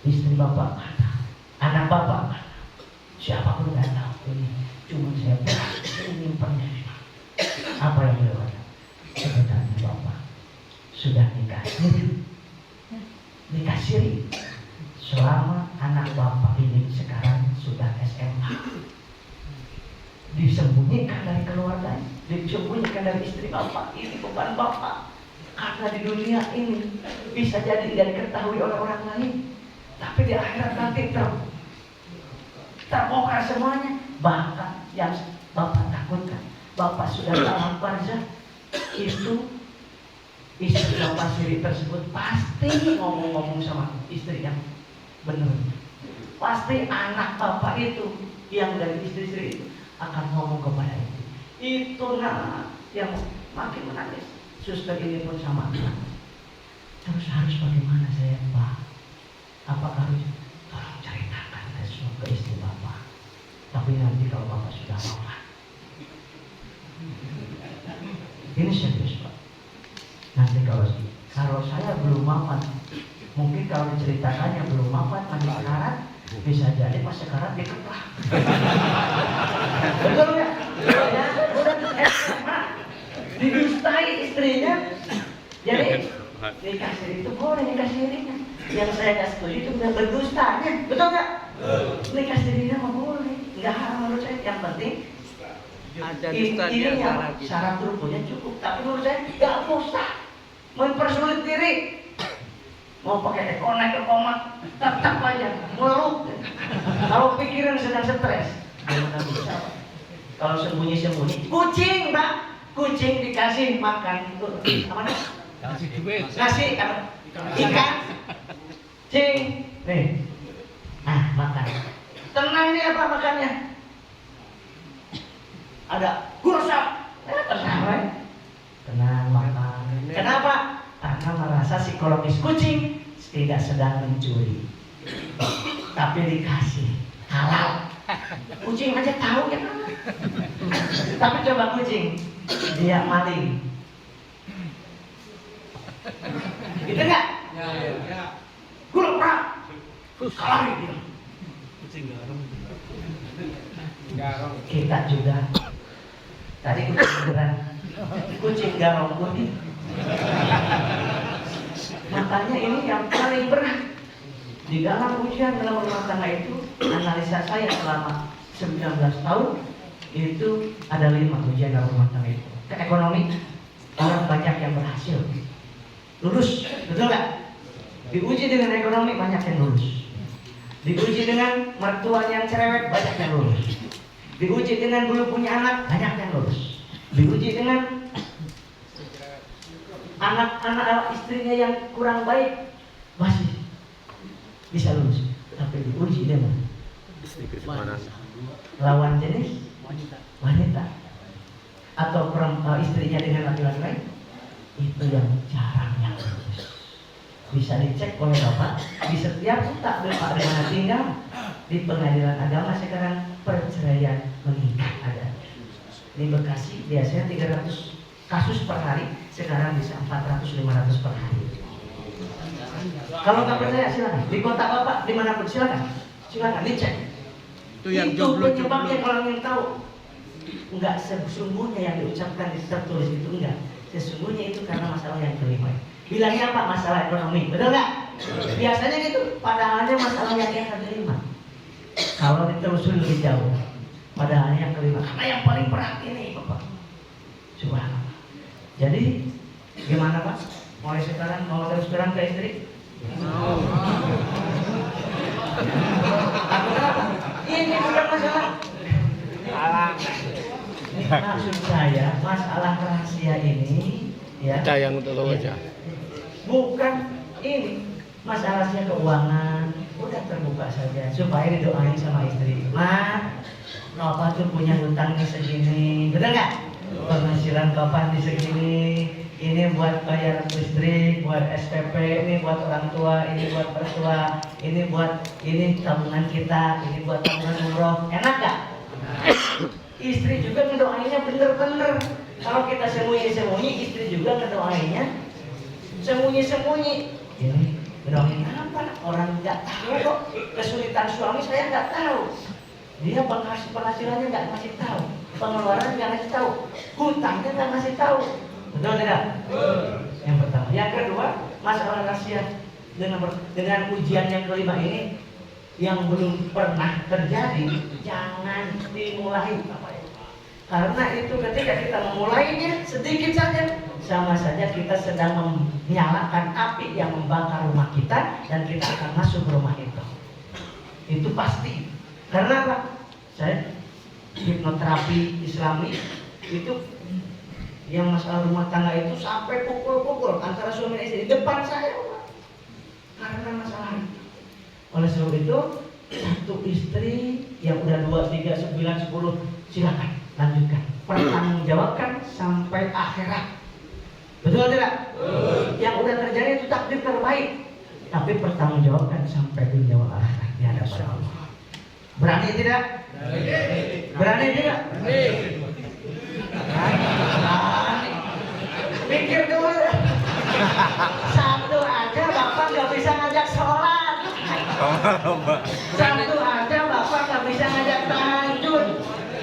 Istri bapak kata, anak bapak kata, siapapun tidak tahu ini. Cuma saya menyimpannya. Apa yang beliau kata? Sebenarnya bapak sudah nikah siri. Nikah siri. Selama anak bapak ini sekarang sudah SMA, disembunyikan dari keluarga, disembunyikan dari istri bapak. Ini beban bapak, karena di dunia ini bisa jadi tidak diketahui oleh orang lain, tapi di akhirat nanti terbongkar semuanya. Bahkan yang bapak takutkan, bapak sudah dalam barzah, itu istri bapak sendiri tersebut pasti ngomong-ngomong sama istri yang benar. Pasti anak bapak itu yang dari istri-istri itu akan ngomong kepada itu. Itu nak yang makin menangis. Suster ini pun sama. Terus harus bagaimana saya Pak? Apakah harus tolong ceritakan ke istri bapak? Tapi nanti kalau bapak sudah wafat. Ini serius Pak. Nanti kalau saya belum wafat, mungkin kalau diceritakannya belum wafat masih sekarat, bisa jadi pas sekarat dikeplah. Betul ya? Ya, udah SMA, didustai istrinya. Jadi nikah siri itu boleh nikah sirinya. Yang saya nggak setuju itu udah berdustanya, betul nggak? Nikah sirinya mah boleh, nggak haram menurut saya. Yang penting Ada ini yang syarat rukunnya cukup. Tapi menurut saya nggak usah mempersulit diri. Mau pakai ekonek ke koma, tetap aja meluk. Kalau pikiran sedang stres, gimana bisa? Kalau sembunyi-sembunyi, kucing, Mbak, kucing dikasih makan apa nih? Kasih duit. Ngasih ikan, cing, nih, makan. Tenang nih apa makannya? Ada gursak, tenang, tenang makan. Kenapa? Karena merasa psikologis kucing tidak sedang mencuri, tapi dikasih halal. Kucing aja tahu ya kan? Tapi coba kucing, dia maling, gitu nggak? Ya. Gulprak, kali dia. Kucing garong. Kita juga tadi kucing beneran, kucing garong putih. Makanya ini yang paling berat di dalam ujian dalam rumah tangga itu. Analisa saya selama 19 tahun itu ada 5 ujian dalam rumah tangga itu. Ke ekonomi, orang banyak yang berhasil lulus, betul nggak? Diuji dengan ekonomi, banyak yang lulus. Diuji dengan mertua yang cerewet, banyak yang lulus. Diuji dengan belum punya anak, banyak yang lulus. Diuji dengan anak-anak istrinya yang kurang baik, masih bisa lulus. Tapi diuji dengan lawan jenis wanita atau istrinya dengan laki-laki lain, itu yang jarang yang lulus. Bisa dicek oleh Bapak di setiap kota Bapak di mana tinggal. Di pengadilan agama sekarang perceraian meningkat ada. Di Bekasi biasanya 300 kasus per hari, sekarang bisa 400-500 per hari. Kalau nggak percaya silakan di kota Bapak dimanapun silakan dicek. Itu yang penyebabnya kalau ingin tahu. enggak sesungguhnya yang diucapkan tertulis itu enggak. Sesungguhnya itu karena masalah yang kelima. Bilangnya apa? Masalah ekonomi, betul nggak? Biasanya gitu, padahalnya masalah yang kelima. Kalau ditelusuri lebih jauh, padahalnya yang kelima. Karena yang paling berat ini, Bapak. Subhanallah. Jadi, gimana Pak? Mulai sekarang mau terus terang ke istri? Aku kenapa? Ini bukan masalah. Maksud saya, masalah rahasia ini, ya. Tayang dulu aja. Bukan ini masalah rahasia keuangan, udah terbuka saja supaya didoain sama istri. Bapak tuh punya hutang nih segini, bener nggak? Penghasilan bapak di segini, ini buat bayar listrik, buat SPP, ini buat orang tua, ini buat mertua, ini tabungan kita, ini buat tabungan umroh. Enak nggak? Istri juga ngedoainnya bener-bener. Kalau kita sembunyi-sembunyi, istri juga ngedoainnya sembunyi-sembunyi. Ini ngedoain apa? Orang nggak tahu kok. Kesulitan suami saya nggak tahu. Dia penghasilannya nggak ngasih tahu, pengeluaran nggak ngasih tahu, hutangnya nggak ngasih tahu. Betul tidak? Yang pertama. Yang kedua, masalah rahasia dengan ujian yang kelima ini yang belum pernah terjadi, jangan dimulai. Karena itu ketika kita memulainya sedikit saja, sama saja kita sedang menyalakan api yang membakar rumah kita dan kita akan masuk ke rumah itu. Itu pasti. Karena apa? Saya hipnoterapi Islami itu yang masalah rumah tangga itu sampai pukul-pukul antara suami dan istri di depan saya, karena masalah itu. Oleh sebab itu, satu istri yang udah 2, 3, 9, 10 silakan lanjutkan, pertanggungjawabkan sampai akhirat. Betul tidak? Yang udah terjadi itu takdir terbaik, tapi pertanggungjawabkan sampai dunia wal akhirat di hadapan Allah. Berani tidak? Berani tidak? Berani. Pikir dulu. Satu aja bapak nggak bisa ngajak sholat. Satu aja bapak nggak bisa ngajak tahajud.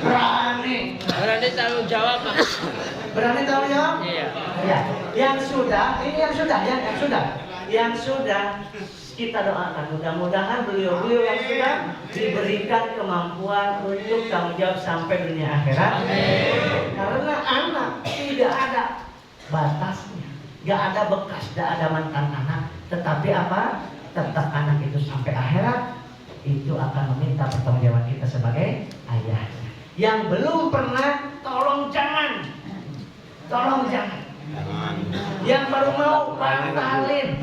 Berani. Berani tanggung jawab, Pak. Berani tanggung jawab? Iya. Ya. Yang sudah kita doakan, mudah-mudahan beliau-beliau yang sudah diberikan kemampuan untuk tanggung jawab sampai dunia akhirat. Karena anak tidak ada batasnya, gak ada bekas, gak ada mantan anak. Tetapi apa? Tetap anak itu sampai akhirat itu akan meminta pertanggungjawaban kita sebagai ayahnya. Yang belum pernah, tolong jangan. Yang baru mau, batalin.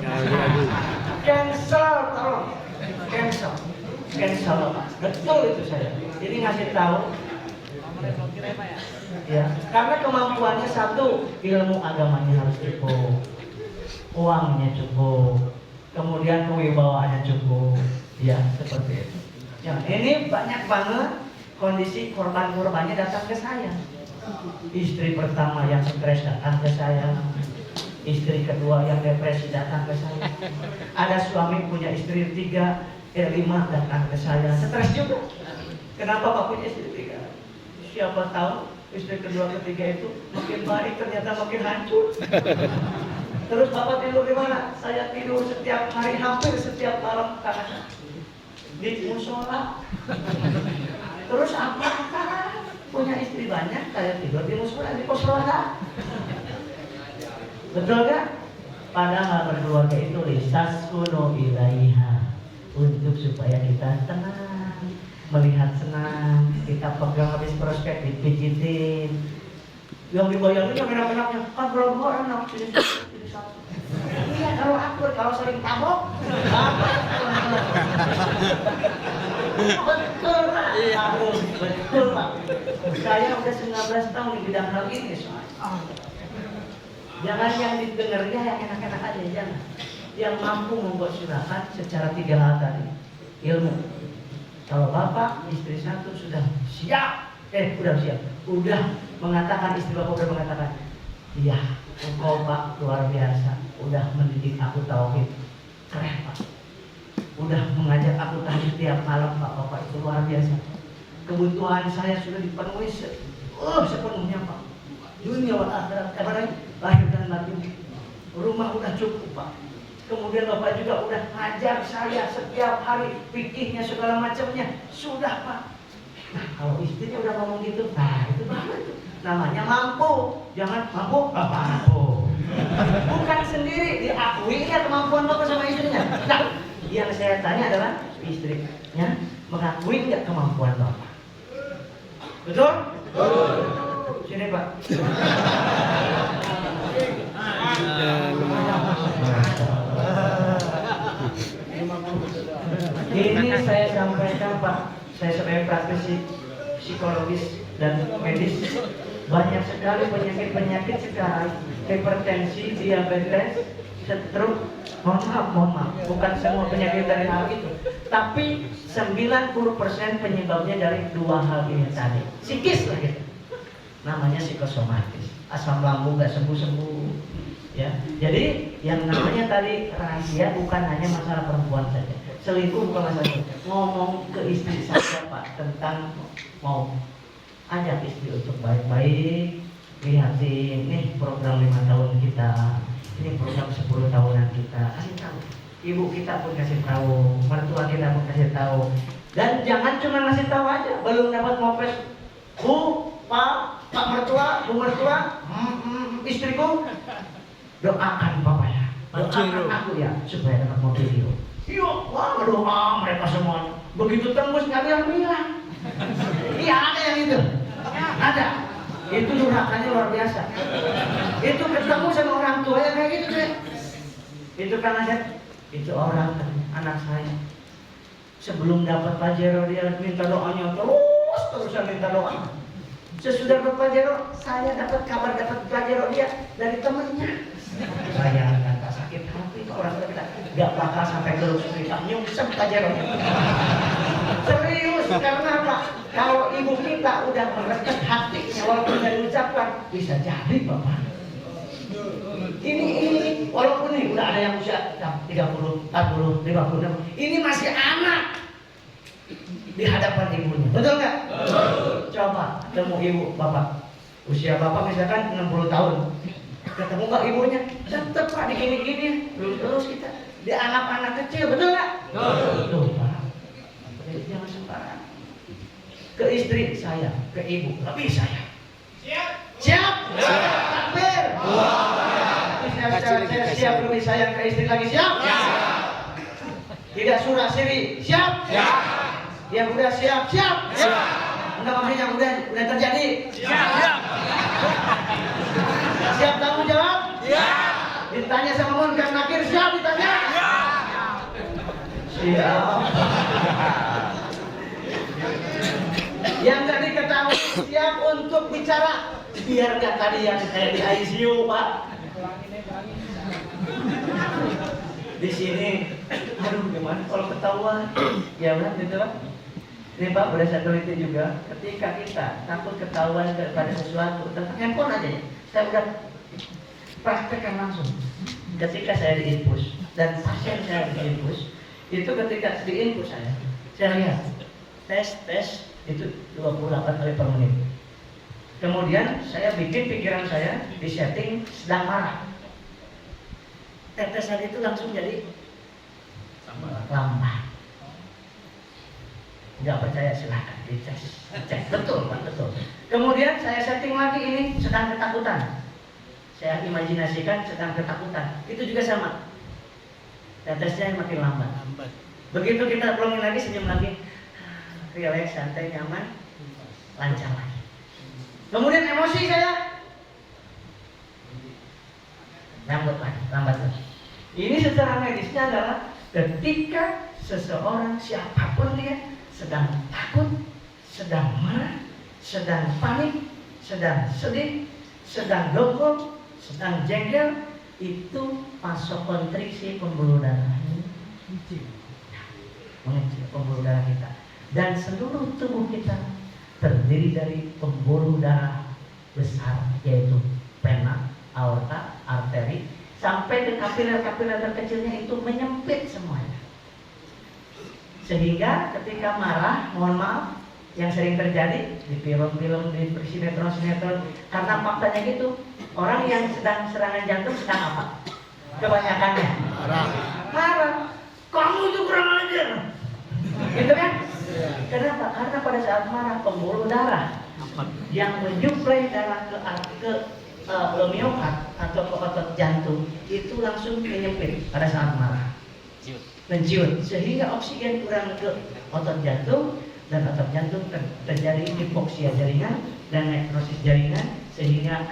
Cancel, tolong. Cancel, Pak. Betul itu saya. Jadi ngasih tahu. Ya, karena kemampuannya satu, ilmu agamanya harus cukup, uangnya cukup, kemudian kewibawaannya cukup. Ya, seperti itu. Ya, ini banyak banget kondisi korban-korbannya datang ke saya. Istri pertama yang stres datang ke saya, istri kedua yang depresi datang ke saya. Ada suami punya istri 5 datang ke saya, stres juga. Kenapa Pak punya istri 3? Siapa tahu istri kedua ketiga itu makin baik ternyata makin hancur. Terus Bapak tidur di mana? Saya tidur setiap hari, hampir setiap malam karena di musola. Terus apa? Punya istri banyak, saya tidur di musola, di pos ronda. Betul gak? Padahal berkeluarga itu lisaskunu ilaiha, untuk supaya kita tenang, melihat senang, kita pegang habis prospek dipijitin. Yang dibayangin yang enak-enaknya kan berapa enak jadi satu. Iya, kalau akur, kalau sering tabok. Betul Pak. Betul Pak. Saya udah 19 tahun di bidang hal ini soalnya. Jangan yang didengarnya yang enak-enak aja, jangan. Yang mampu membuat silakan secara 3 hal tadi. Ilmu. Kalau bapak, istri satu sudah siap. Udah siap. Udah mengatakan, istri bapak udah mengatakan, iya, engkau Pak luar biasa. Udah mendidik aku tauhid. Keren Pak. Udah mengajak aku tahajud tiap malam Pak. Bapak itu luar biasa. Kebutuhan saya sudah dipenuhi sepenuhnya Pak. Dunia wal akhirat, lahir dan batin. Rumah udah cukup Pak. Kemudian Bapak juga udah ngajar saya setiap hari, fikihnya segala macamnya sudah Pak. Nah kalau istrinya udah ngomong gitu, nah itu baru itu namanya mampu. Jangan mampu, mampu. Bukan sendiri diakuinya kemampuan Bapak sama istrinya. Nah, yang saya tanya adalah istrinya mengakui nggak kemampuan Bapak? Betul? Sini Pak. Ini saya sampaikan Pak, saya sebagai praktisi psikologis dan medis, banyak sekali penyakit-penyakit sekarang, hipertensi, diabetes, stroke, mohon maaf, bukan semua penyakit dari hal itu, tapi 90% penyebabnya dari dua hal ini tadi, psikis lah gitu, namanya psikosomatis, asam lambung gak sembuh-sembuh, ya. Jadi yang namanya tadi rahasia bukan hanya masalah perempuan saja, selingkuh bukan masalah itu. Ngomong ke istri saya Pak tentang mau ajak istri untuk baik-baik, lihatin nih program 5 tahun kita, ini program 10 tahunan kita, kasih tahu. Ibu kita pun kasih tahu, mertua kita pun kasih tahu. Dan jangan cuma ngasih tahu aja, belum dapat ngopes, Bu, Pak mertua, Bu mertua, istriku, doakan Bapak ya, doakan aku ya supaya dapat mobil itu. Yuk, wah berdoa mereka semuanya. Begitu tembus nggak bilang. Iya ada yang itu, ada. Itu durhakannya luar biasa. Itu ketemu sama orang tua yang kayak gitu deh. Itu kan aja. Itu orang anak saya. Sebelum dapat Pajero dia minta doanya terusan minta doa. Sesudah dapat Pajero, saya dapat kabar dapat Pajero dia dari temannya. Saya nggak sakit hati orang tua kita nggak bakal sampai gerus cerita nyungsep Pajeronya. Serius, karena apa? Kalau ibu kita udah merekat hatinya walaupun tidak diucapkan, bisa jadi Bapak. Ini walaupun nih udah ada yang usia 30, 40, 50, ini masih anak di hadapan ibunya. Betul nggak? Coba temu ibu Bapak. Usia Bapak misalkan 60 tahun. Ketemu nggak ibunya? Tetep Pak digini-gini, terus kita dianggap anak kecil, betul nggak? Betul Pak. Jadi jangan sembarangan. Ke istri saya, ke ibu, lebih saya. Siap? Takbir. Saya siap lebih sayang ke istri lagi, siap? Tidak surah siri, siap? Ya udah siap. Enggak maksudnya udah terjadi. Siap tanggung jawab? Ditanya sama Munkar Nakir, siap ditanya? Siap. Yang nggak diketahui siap untuk bicara, biar nggak tadi yang kayak di ICU Pak. Di sini, aduh gimana kalau ketahuan? Ya benar gitu Pak. Ini Pak udah saya teliti juga. Ketika kita takut ketahuan kepada sesuatu, tentang handphone aja ya. Saya udah praktekkan langsung. Ketika saya diinfus dan pasien saya diinfus, itu ketika diinfus saya lihat tes itu 28 kali per menit. Kemudian saya bikin pikiran saya di setting sedang marah. Tetesan itu langsung jadi lambat. Nggak percaya silahkan dicek. Betul Pak, betul. Kemudian saya setting lagi ini sedang ketakutan. Saya imajinasikan sedang ketakutan. Itu juga sama. Tetesnya makin lambat. Begitu kita pelongin lagi, senyum lagi, relax, santai, nyaman, lancar lagi. Kemudian emosi saya lambat lagi. Ini secara medisnya adalah ketika seseorang siapapun dia sedang takut, sedang marah, sedang panik, sedang sedih, sedang dongkol, sedang jengkel, itu masuk kontriksi pembuluh darah, mengecil pembuluh darah kita, dan seluruh tubuh kita terdiri dari pembuluh darah besar, yaitu vena, aorta, arteri, sampai ke kapiler-kapiler terkecilnya itu menyempit semuanya. Sehingga ketika marah, mohon maaf, yang sering terjadi di film-film, di sinetron-sinetron. Karena faktanya gitu, orang yang sedang serangan jantung sedang apa? Kebanyakannya marah. Kamu itu kurang ajar, gitu kan? Kenapa? Karena pada saat marah pembuluh darah yang menyuplai darah ke miokard atau ke otot jantung itu langsung menyempit pada saat marah, menciut, sehingga oksigen kurang ke otot jantung dan otot jantung terjadi hipoksia jaringan dan nekrosis jaringan, sehingga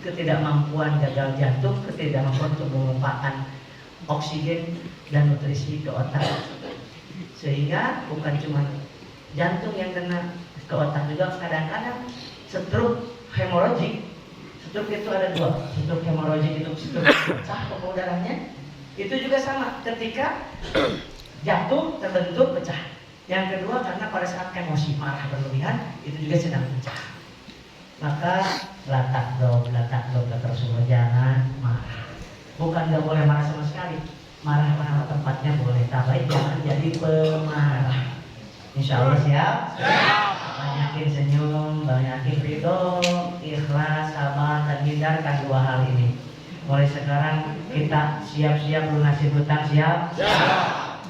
ketidakmampuan gagal jantung, ketidakmampuan untuk mengumpulkan oksigen dan nutrisi ke otak, sehingga bukan cuma jantung yang kena ke otak, juga kadang-kadang stroke hemoragik. Stroke itu ada dua, stroke hemoragik itu stroke pecah pembuluh darahnya, itu juga sama, ketika jantung terbentuk pecah. Yang kedua karena pada saat emosi marah berlebihan itu juga sedang pecah. Maka letak dong kata Rasulullah, jangan marah. Bukan nggak boleh marah sama sekali, marah pada tempatnya boleh, tapi jangan jadi pemarah. Insya Allah siap? Banyakin senyum, banyakin ridho, ikhlas, sabar, dan hindarkan dua hal ini. Mulai sekarang kita siap-siap lunasi hutang, siap?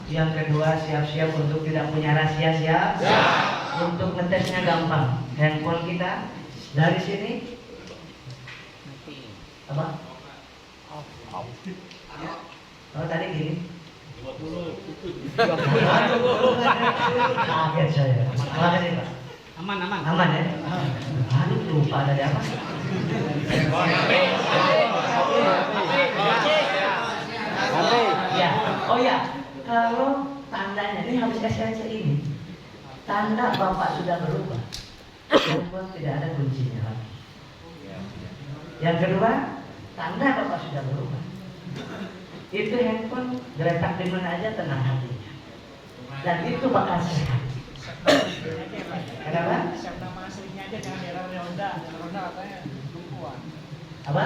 Yang kedua, siap-siap untuk tidak punya rahasia, siap? Untuk ngetesnya gampang. Handphone kita dari sini apa? Oh tadi gini. Kaget saya. Makasih Pak. Aman ya? Aduh lupa ada apa? Ya. Oh ya. Kalau tandanya ini habis SLC ini, tanda Bapak sudah berubah. Handphone tidak ada kuncinya lagi. Yang kedua, tanda Bapak sudah berubah. Itu handphone geletak di mana aja tenang hatinya. Dan itu bakal sehat. Kenapa? Siap nama aslinya aja, jangan daerah Ronda katanya perempuan. Apa?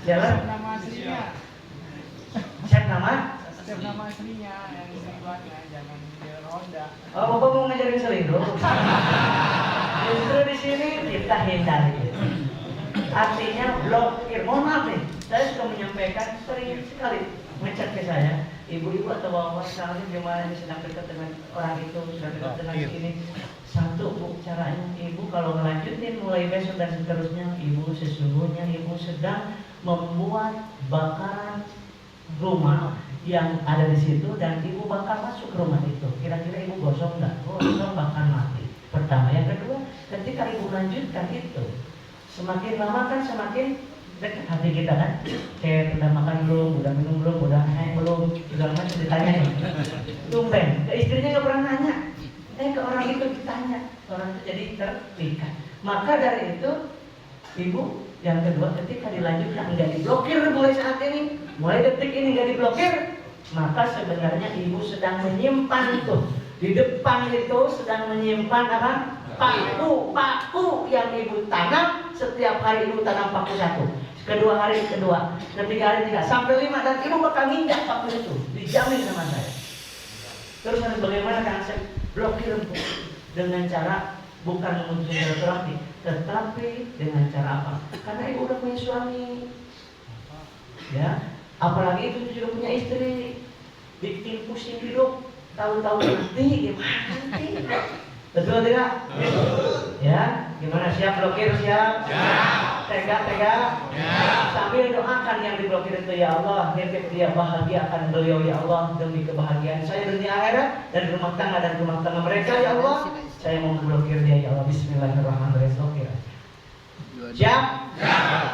Siapa? Siap nama aslinya. Siap nama? Siap nama aslinya yang selingkuhannya, jangan daerah Ronda. Oh, Bapak mau ngajarin selingkuh? Justru di sini kita hindari. Artinya blokir. Mohon maaf nih, saya sudah menyampaikan sering sekali ngechat ke saya, ibu-ibu atau bapak misalnya gimana ini sedang dekat dengan orang itu, sedang dekat dengan ini. Satu bu, caranya ibu kalau ngelanjutin mulai besok dan seterusnya, ibu sesungguhnya ibu sedang membuat bakaran rumah yang ada di situ dan ibu bakal masuk ke rumah itu. Kira-kira ibu gosong nggak? Gosong bakal mati. Pertama, yang kedua, ketika ibu lanjutkan itu, semakin lama kan semakin dekat hati kita kan. Kayak udah makan belum, udah minum belum, udah naik belum, segala macam ditanyain. Tumben, ke istrinya nggak pernah nanya. Ke orang itu ditanya, orang itu jadi terpikat. Maka dari itu, ibu yang kedua ketika dilanjutkan nggak diblokir mulai saat ini, mulai detik ini nggak diblokir, maka sebenarnya ibu sedang menyimpan itu di depan itu sedang menyimpan apa? Paku yang ibu tanam. Setiap hari ibu tanam paku satu, kedua hari kedua, ketiga hari tiga, sampai 5, dan ibu bakal nginjak paku itu, dijamin sama saya. Terus harus bagaimana kan saya blokir dengan cara bukan memutus silaturahmi, tetapi dengan cara apa? Karena ibu udah punya suami, ya, apalagi itu sudah punya istri, bikin pusing hidup, tahu-tahu nanti gimana nanti. Betul tidak? Ya, gimana, siap blokir, siap? Tega. Sambil doakan yang diblokir itu, ya Allah, nitip dia, bahagiakan beliau ya Allah, demi kebahagiaan saya dunia akhirat dan rumah tangga mereka ya Allah. Saya mau blokir dia ya Allah. Bismillahirrahmanirrahim. Blokir. Siap?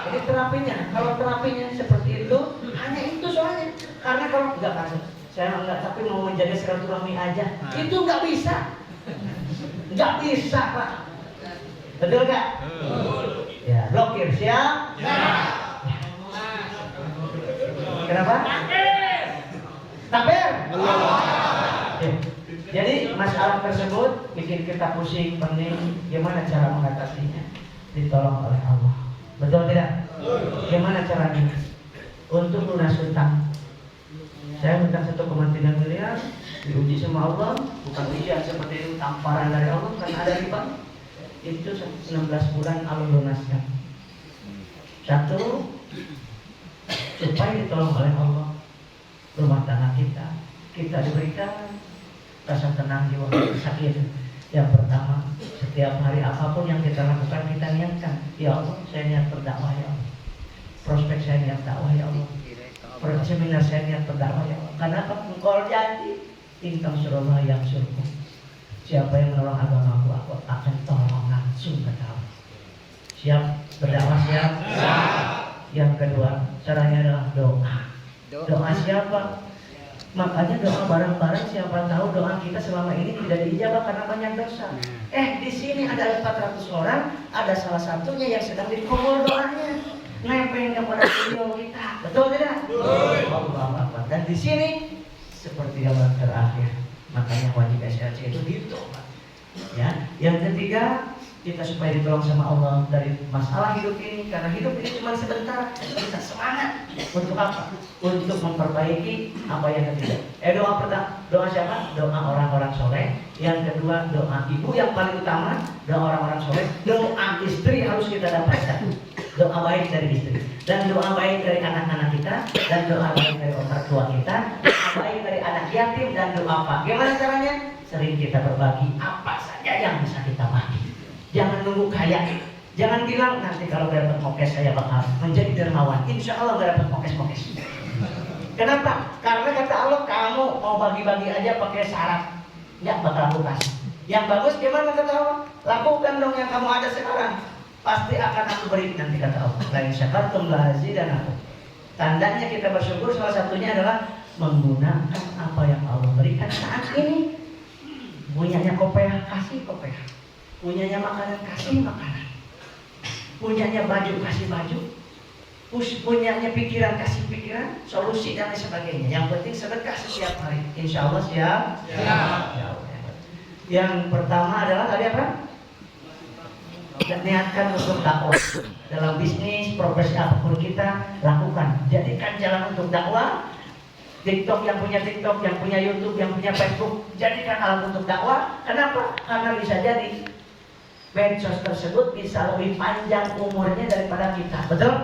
Ini terapinya. Kalau terapinya seperti itu, hanya itu soalnya. Karena kalau enggak kan, saya enggak, tapi mau menjaga silaturahmi aja, itu enggak bisa. Enggak bisa, Pak. Betul enggak? Ya, blokir, siap? Kenapa? Takbir. Oke. Jadi masalah tersebut bikin kita pusing, pening. Gimana cara mengatasinya? Ditolong oleh Allah. Betul tidak? Gimana caranya? Untuk lunas hutang. Saya hutang 1,3 miliar, diuji sama Allah. bukan ujian seperti itu, tamparan dari Allah karena ada riba. Itu 16 bulan Allah lunaskan. Satu, supaya ditolong oleh Allah rumah tangga kita diberikan rasa tenang di waktu sakit. Yang pertama, setiap hari apapun yang kita lakukan kita niatkan, ya Allah saya niat berdakwah ya Allah, prospek saya niat dakwah ya Allah, seminar saya niat berdakwah ya Allah. Karena engkau janji intang surullah yang surga, siapa yang menolong agamaku aku akan tolong langsung kata Allah. Siap berdakwah siap? Yang kedua caranya adalah doa. Doa siapa? Makanya doa bareng-bareng, siapa tahu doa kita selama ini tidak diijabah karena banyak dosa. Di sini ada 400 orang, ada salah satunya yang sedang dikabul doanya, nempel kepada beliau kita, betul tidak? Allah Akbar. Dan di sini seperti gambar terakhir, makanya wajib SLC itu ditobat. Ya, yang ketiga kita supaya ditolong sama Allah dari masalah hidup ini, karena hidup ini cuma sebentar. Kita semangat untuk apa? Untuk memperbaiki apa yang ketiga. Doa pertama, doa siapa? Doa orang-orang soleh. Yang kedua doa ibu, yang paling utama doa orang-orang soleh. Doa istri harus kita dapatkan. Doa baik dari istri, dan doa baik dari anak-anak kita, dan doa baik dari orang tua kita, doa baik dari anak yatim, dan doa apa? Gimana caranya? Sering kita berbagi apa saja yang bisa kita bagi. Jangan nunggu kaya. Jangan bilang nanti kalau dapat mokes saya bakal menjadi dermawan. Insya Allah gak dapat mokes-mokes. Kenapa? Karena kata Allah kamu mau bagi-bagi aja pakai syarat, ya bakal aku kasih. Yang bagus gimana kata Allah? Lakukan dong yang kamu ada sekarang. Pasti akan aku beri nanti kata Allah. Lain syakartum lahazidanakum. Tandanya kita bersyukur salah satunya adalah menggunakan apa yang Allah berikan saat ini. Punyanya kopiah, kasih kopiah. Punyanya makanan, kasih makanan. Punyanya baju, kasih baju. Punyanya pikiran, kasih pikiran. Solusi dan lain sebagainya. Yang penting sedekah setiap hari. Insya Allah siap? Siap. Yang pertama adalah tadi apa? Niatkan untuk dakwah. Dalam bisnis, profesi apapun kita lakukan. Jadikan jalan untuk dakwah. TikTok, yang punya TikTok, yang punya YouTube, yang punya Facebook, jadikan alat untuk dakwah. Kenapa? Karena bisa jadi medsos tersebut bisa lebih panjang umurnya daripada kita. Betul?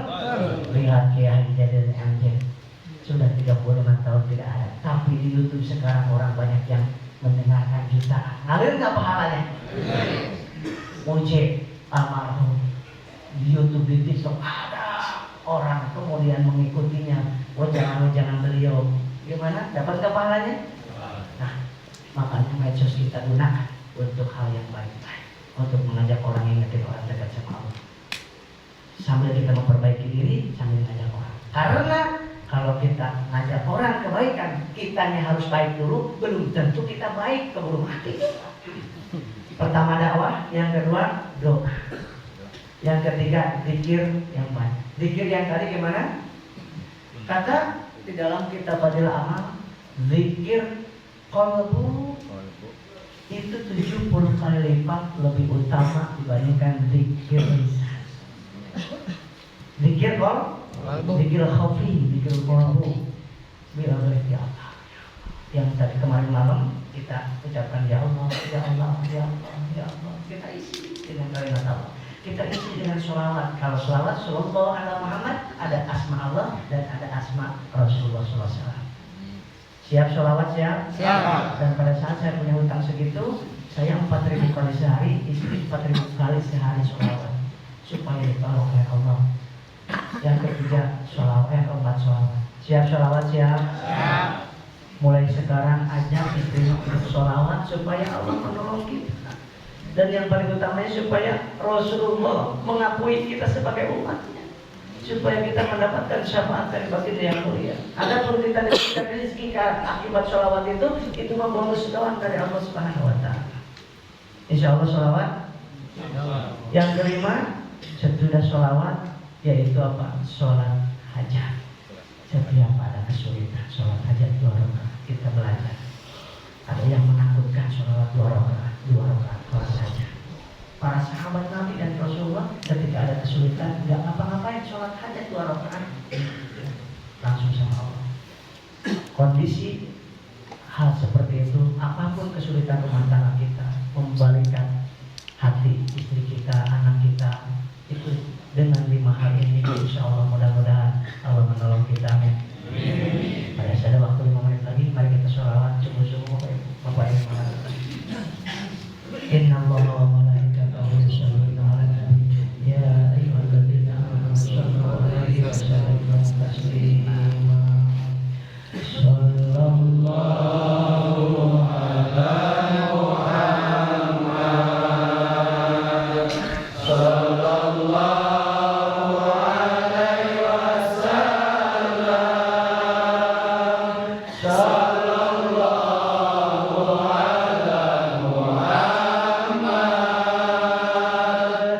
Lihat Kiai jadi anjir. Sudah 35 tahun tidak ada. Tapi di YouTube sekarang orang banyak yang mendengarkan jutaan. Ngalir nggak pahalanya? Muji almarhum di YouTube, di TikTok ada orang kemudian mengikutinya. Jangan beliau. Gimana? Dapat nggak pahalanya? Nah, makanya medsos kita gunakan untuk hal yang baik-baik. Untuk mengajak orang yang dekat, orang dekat sama Allah. Sambil kita memperbaiki diri, sambil mengajak orang. Karena kalau kita ngajak orang kebaikan, kitanya harus baik dulu, belum tentu kita baik keburu mati. Pertama dakwah, yang kedua doa, yang ketiga zikir yang baik. Zikir yang tadi gimana? Kata di dalam kitab Fadil Amal, zikir qalbu itu 70 kali lipat lebih utama dibandingkan zikir lisan. Zikir qalbu, zikir khafi, zikir qalbu. Bila berarti apa? Yang tadi kemarin malam kita ucapkan ya Allah, ya Allah, ya Allah, ya Allah. Kita isi dengan kalimat Allah. Kita isi dengan sholawat. Kalau sholawat, sallallahu ala Muhammad, ada asma Allah dan ada asma Rasulullah SAW. Siap sholawat siap? Siap. Dan pada saat saya punya hutang segitu, saya 4.000 kali sehari, istri 4.000 kali sehari sholawat supaya ditolong oleh Allah. Yang ketiga keempat sholawat. Siap sholawat siap? Siap. Mulai sekarang ajak istri untuk sholawat supaya Allah menolong kita. Dan yang paling utamanya supaya Rasulullah mengakui kita sebagai umatnya, supaya kita mendapatkan syafaat dari baginda yang mulia. Adapun kita diberikan rezeki akibat sholawat itu membonus doa dari Allah Subhanahu Wa Taala. Insya Allah sholawat. Yang kelima, sesudah sholawat yaitu apa? Sholat hajat. Setiap ada kesulitan, sholat hajat 2 rakaat kita belajar. Ada yang menakutkan sholawat 2 rakaat sholat saja. Para sahabat Nabi dan Rasulullah ketika ada kesulitan nggak ngapa-ngapain, sholat hajat 2 rakaat langsung sama Allah. Kondisi hal seperti itu, apapun kesulitan rumah tangga kita, membalikkan hati istri kita, anak kita, itu dengan 5 hal ini, insya Allah mudah-mudahan Allah menolong kita. Amin. Pada saat ada waktu 5 menit lagi, mari kita sholawat sungguh-sungguh Bapak Ibu. Inna Allah wa malaikatahu yusholluna 'alan nabi ya ayyuhalladzina amanu shollu 'alaihi wa sallimu taslima. Sallallahu ala Muhammad sallallahu alaihi wasallam sallallahu ala Muhammad sallallahu alaihi wasallam sallallahu ala Muhammad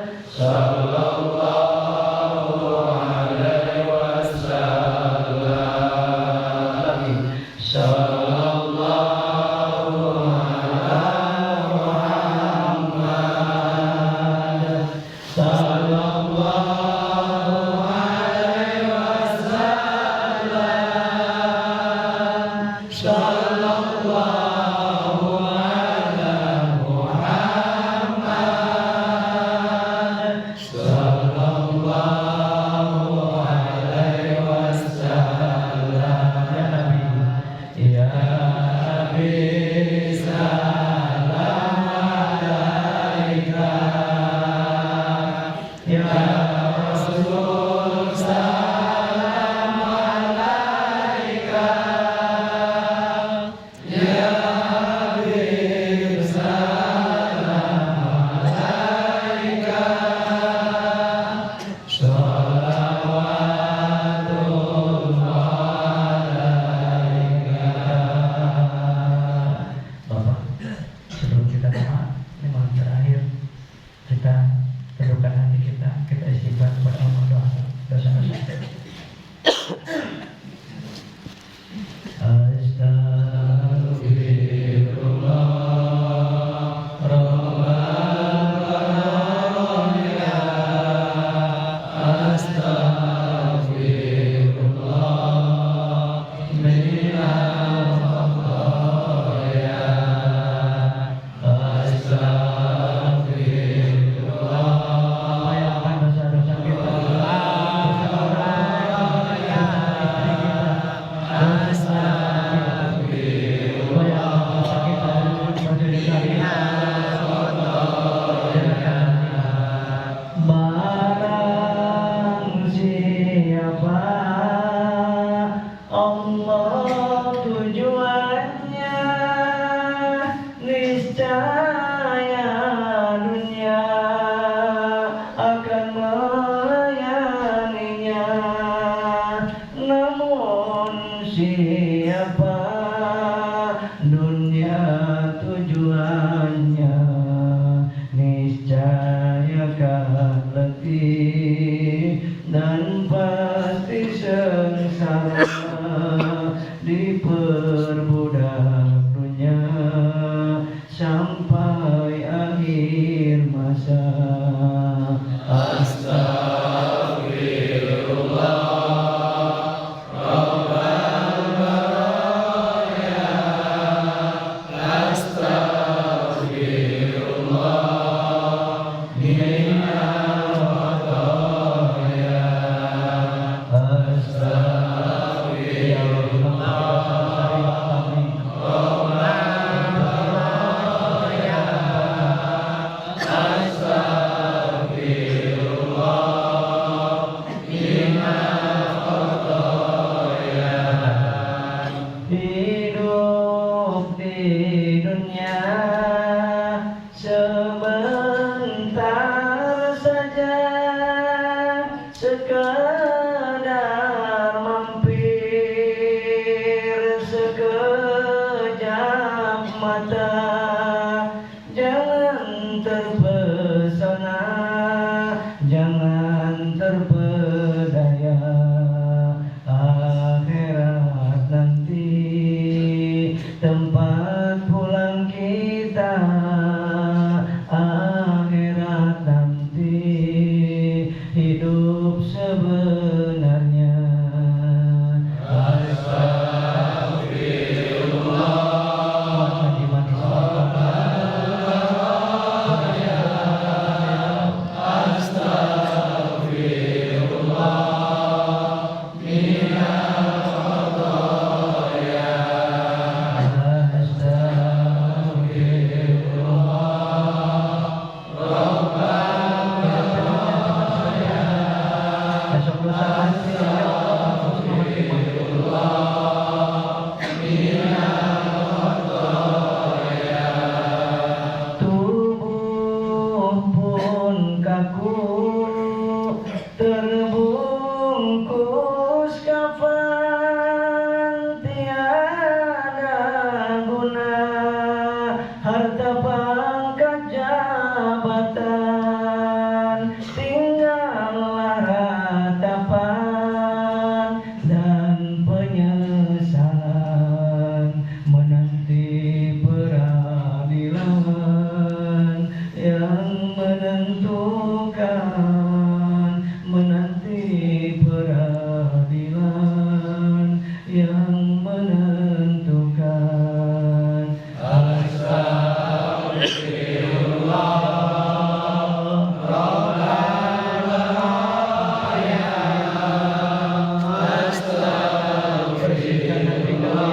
sallallahu alaihi wasallam sallallahu ala Muhammad sallallahu alaihi wasallam. Ya Nabi salam alaika, ya Rasul salam alaika, ya Habib salam alaika, sholawatullah alaika. Bapak, sebelum kita doa, ini malam terakhir, kita teduhkan hati kita, kita istighfar kepada Allah, dosa-dosa. Astagfirullah Rabbana astagfirullah minal khataya astagfirullah. Bayangkan dosa-dosa kita, dosa orang, dosa istri kita, astagfirullah. Bayangkan dosa kita, dosa kita. Barang siapa Allah tujuannya, niscaya dunia akan melayaninya. Namun siapa dunia tujuannya, niscaya akan letih dan pasti sengsara diperbudak dunia sampai akhir masa. Astagfirullah Rabbal baraya, astagfirullah minal khataya, hidup di dunia sebentar saja, sekadar mampir sekejap mata. Jangan terpesona, jangan terpedaya, akhirat nanti tempat pulang kita. Akhirat nanti hidup sebenarnya. Astagfirullah dosa kami ya Allah. Tubuh pun kaku terbungkus kafan, tiada guna harta pangkat jabatan, tinggallah ratapan dan penyesalan menanti peradilan yang menentukan, menanti peradilan yang menentukan. Bersihkan hati kami ya Allah.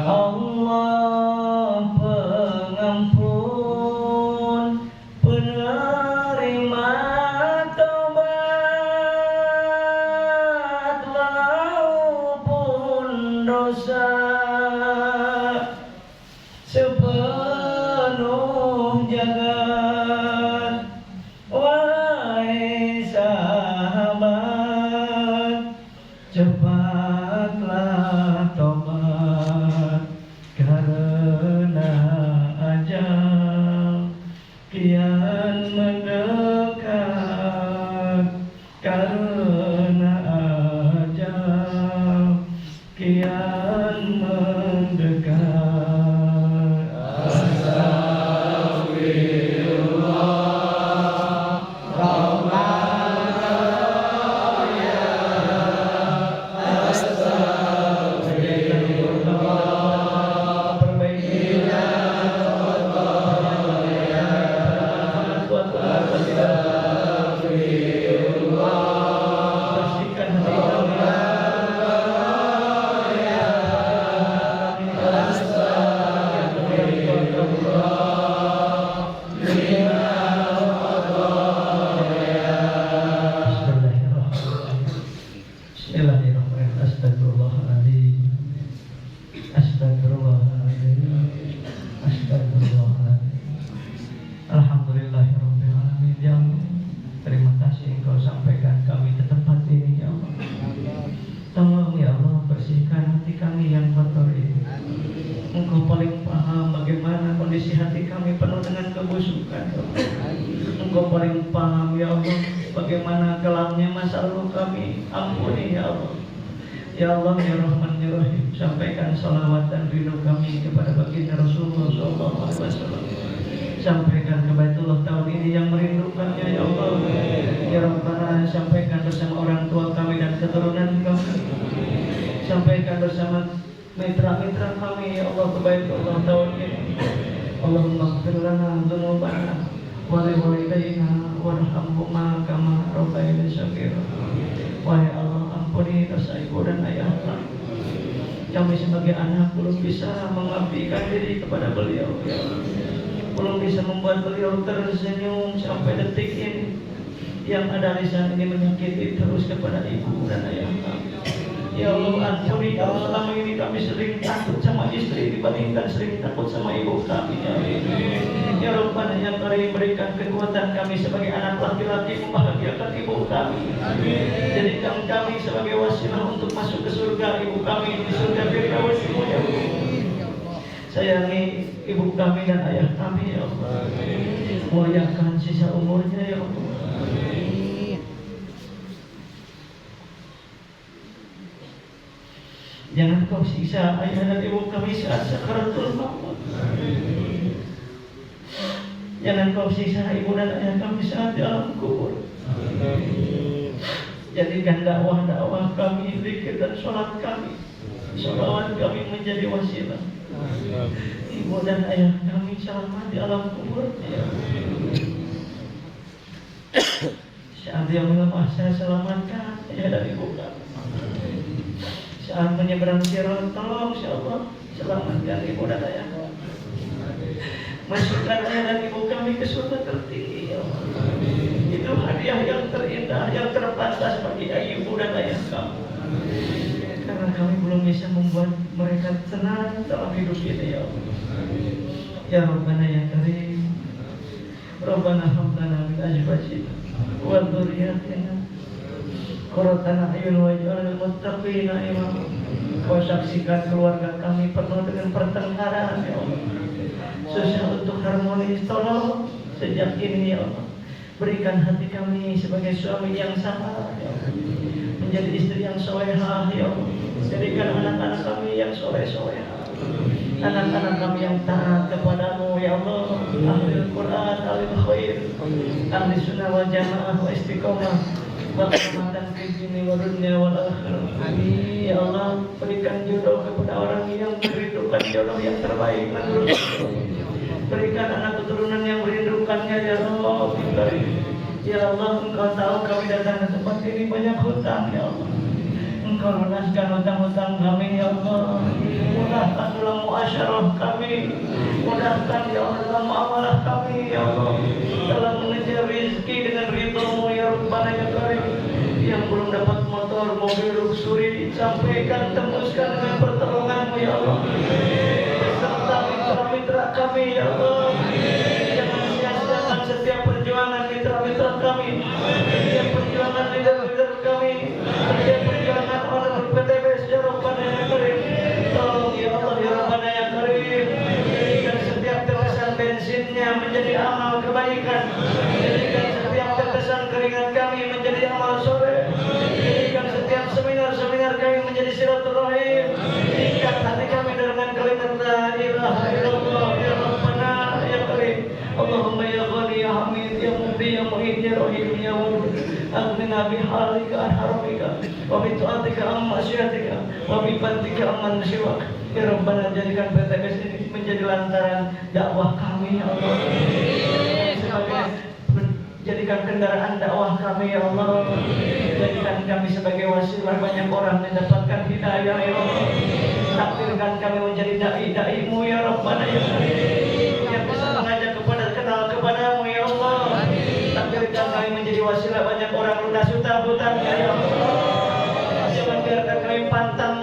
Allah pengampun, penerima taubat, walaupun dosa sepenuh jagat. Wahai sahabat, cepatlah tobat, karena ajal kian mendekat, karena ajal kian mendekat. Bismillahirrahmanirrahim. Astagfirullahaladzim. Astagfirullahaladzim. Astagfirullahaladzim. Alhamdulillahirabbil alamin. Ya Allah, terima kasih Engkau sampaikan kami ke tempat ini ya Allah. Tolong ya Allah bersihkan hati kami yang kotor ini. Engkau paling paham bagaimana kondisi hati kami penuh dengan kebusukan. Engkau paling paham ya Allah bagaimana kelamnya masa lalu kami. Ampuni ya Allah. Ya Allah ya Rahman ya Rahim, sampaikan salawat dan rindu kami kepada baginda Rasulullah SAW. Sampaikan ke Baitullah tahun ini yang merindukannya ya Allah. Ya Rabbana, sampaikan bersama orang tua kami dan keturunan kami. Sampaikan bersama mitra-mitra kami ya Allah ke Baitullah tahun ini. Allahumma ighfir lana dzunubana wa li walidayna warhamhuma kama rabbayana shaghira. Wahai Allah, ampuni dosa ibu dan ayah kami. Kami sebagai anak belum bisa mengabdikan diri kepada beliau ya Allah. Belum bisa membuat beliau tersenyum sampai detik ini. Yang ada lisan ini menyakiti terus kepada ibu dan ayah kami. Ya Allah, ampuni kalau selama ini kami sering takut sama istri dibandingkan sering takut sama ibu kami ya Allah. Ya Rabbana, yang kami berikan kekuatan kami sebagai anak laki-laki membahagiakan ibu kami. Jadikan kami sebagai wasilah untuk masuk ke surga ibu kami di surga Firdaus ya Allah. Sayangi ibu kami dan ayah kami ya Allah. Muliakan sisa umurnya ya Allah. Jangan kau siksa ayah dan ibu kami saat sakaratul maut. Jangan kau siksa ibu dan ayah kami saat di alam kubur. Jadikan dakwah-dakwah kami, zikir dan sholat kami, sholawat kami menjadi wasilah. ibu dan ayah kami selamat di alam kubur. Ya. Saat yang melemah saya selamatkan ayah dan ibu kami. Saat menyeberang sirat, tolong ya Allah selamatkan ibu dan ayah kami. Masukkan ayah dan ibu kami ke surga tertinggi ya Allah. Itu hadiah yang terindah, yang terpantas bagi ibu dan ayah kami. Karena kami belum bisa membuat mereka senang dalam hidup ini ya Allah. Ya Rabbana ya Karim, Rabbana hab lana min azwajina wa dzurriyyatina qurrata a'yun waj'alna lil muttaqina imama. Kau saksikan keluarga kami penuh dengan pertengkaran ya Allah. Susah untuk harmonis, tolong sejak ini ya Allah. Berikan hati kami sebagai suami yang sabar ya Allah. Menjadi istri yang solehah ya Allah. Jadikan anak-anak kami yang soleh-solehah. Anak-anak kami yang taat kepadamu ya Allah. Ahlul Quran, ahlul khair, ahli sunnah wal jamaah wa istiqomah wa rahmatan fid dunya wal dunya wal akhirah. Amin ya Allah. Berikan jodoh kepada orang yang merindukan jodoh yang terbaik menurut. Berikan anak keturunan yang merindukannya ya Allah. Ya Allah, Engkau tahu kami datang ke tempat ini banyak hutang ya Allah. Engkau lunaskan hutang-hutang kami ya Allah. Mudahkan dalam muasyarah kami. Mudahkan ya Allah dalam muamalah kami ya Allah. Dalam mengejar rezeki dengan ridho-Mu ya Rabbana ya Karim. Yang belum dapat motor, mobil, luxury, sampaikan, tembuskan dengan pertolongan-Mu ya Allah. Beserta mitra-mitra kami ya Allah. Jangan sia-siakan setiap perjuangan mitra-mitra kami. Setiap perjuangan leader-leader kami. Setiap perjuangan orang PTBS ya Rabbana ya Karim. Tolong ya Allah ya Rabbana ya Karim. Jadikan setiap tetesan bensinnya menjadi amal kebaikan. Jadikan setiap tetesan keringat kami menjadi amal soleh. Jadikan setiap seminar-seminar kami menjadi silaturahim. Ikat hati kami dengan kalimat la ilaha illallah ya Rabbana ya Karim. Allahumma ya Ghani ya Hamid ya Mubdi ya Mu'id ya Rahim ya Wadud. Aghnina bihalika an haramika wa bitu'atika am masyiatika wa bibantika amman siwak. Ya Rabbana, jadikan PTBS ini menjadi lantaran dakwah kami ya Allah. Jadikan kendaraan dakwah kami ya Allah. Jadikan kami sebagai wasilah banyak orang mendapatkan hidayah ya Allah. Takdirkan kami menjadi dai-dai-Mu ya Rabbana ya Karim. Yang bisa mengajak kepada kenal kepadamu ya Allah. Takdirkan kami menjadi wasilah banyak orang lunas hutang-hutangnya ya Allah. Jangan biarkan kami pantang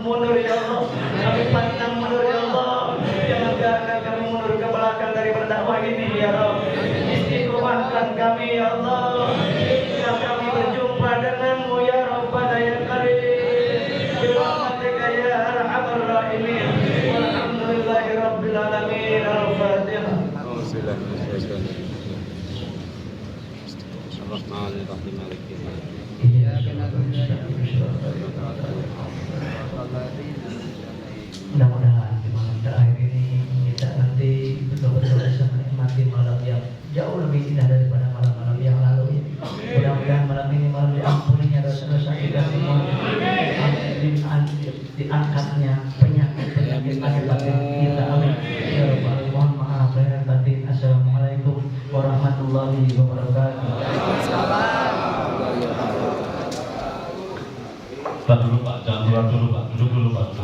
mundur ya Allah. Kami pantang mundur ya Allah. Jangan biarkan kami mundur ke belakang dari berdakwah ini ya Allah. Istiqomahkan kami ya Allah. Hingga kami berjumpa denganmu ya Rabbana ya Karim. Birahmatika ya arhamar rahimin. Walhamdulillahi rabbil alamin. Al-Fatihah. Mudah-mudahan di malam terakhir ini kita nanti betul-betul bisa menikmati malam yang jauh lebih indah daripada malam-malam yang lalu. Mudah-mudahan malam ini malam diampuninya dosa-dosa kita semua, diangkatnya penyakit-penyakit batin kita. Amin. Ya Rabbal, mohon maaf lahir batin. Assalamualaikum warahmatullahi wabarakatuh. Pak dulu Pak, jangan keluar dulu Pak, duduk dulu Pak.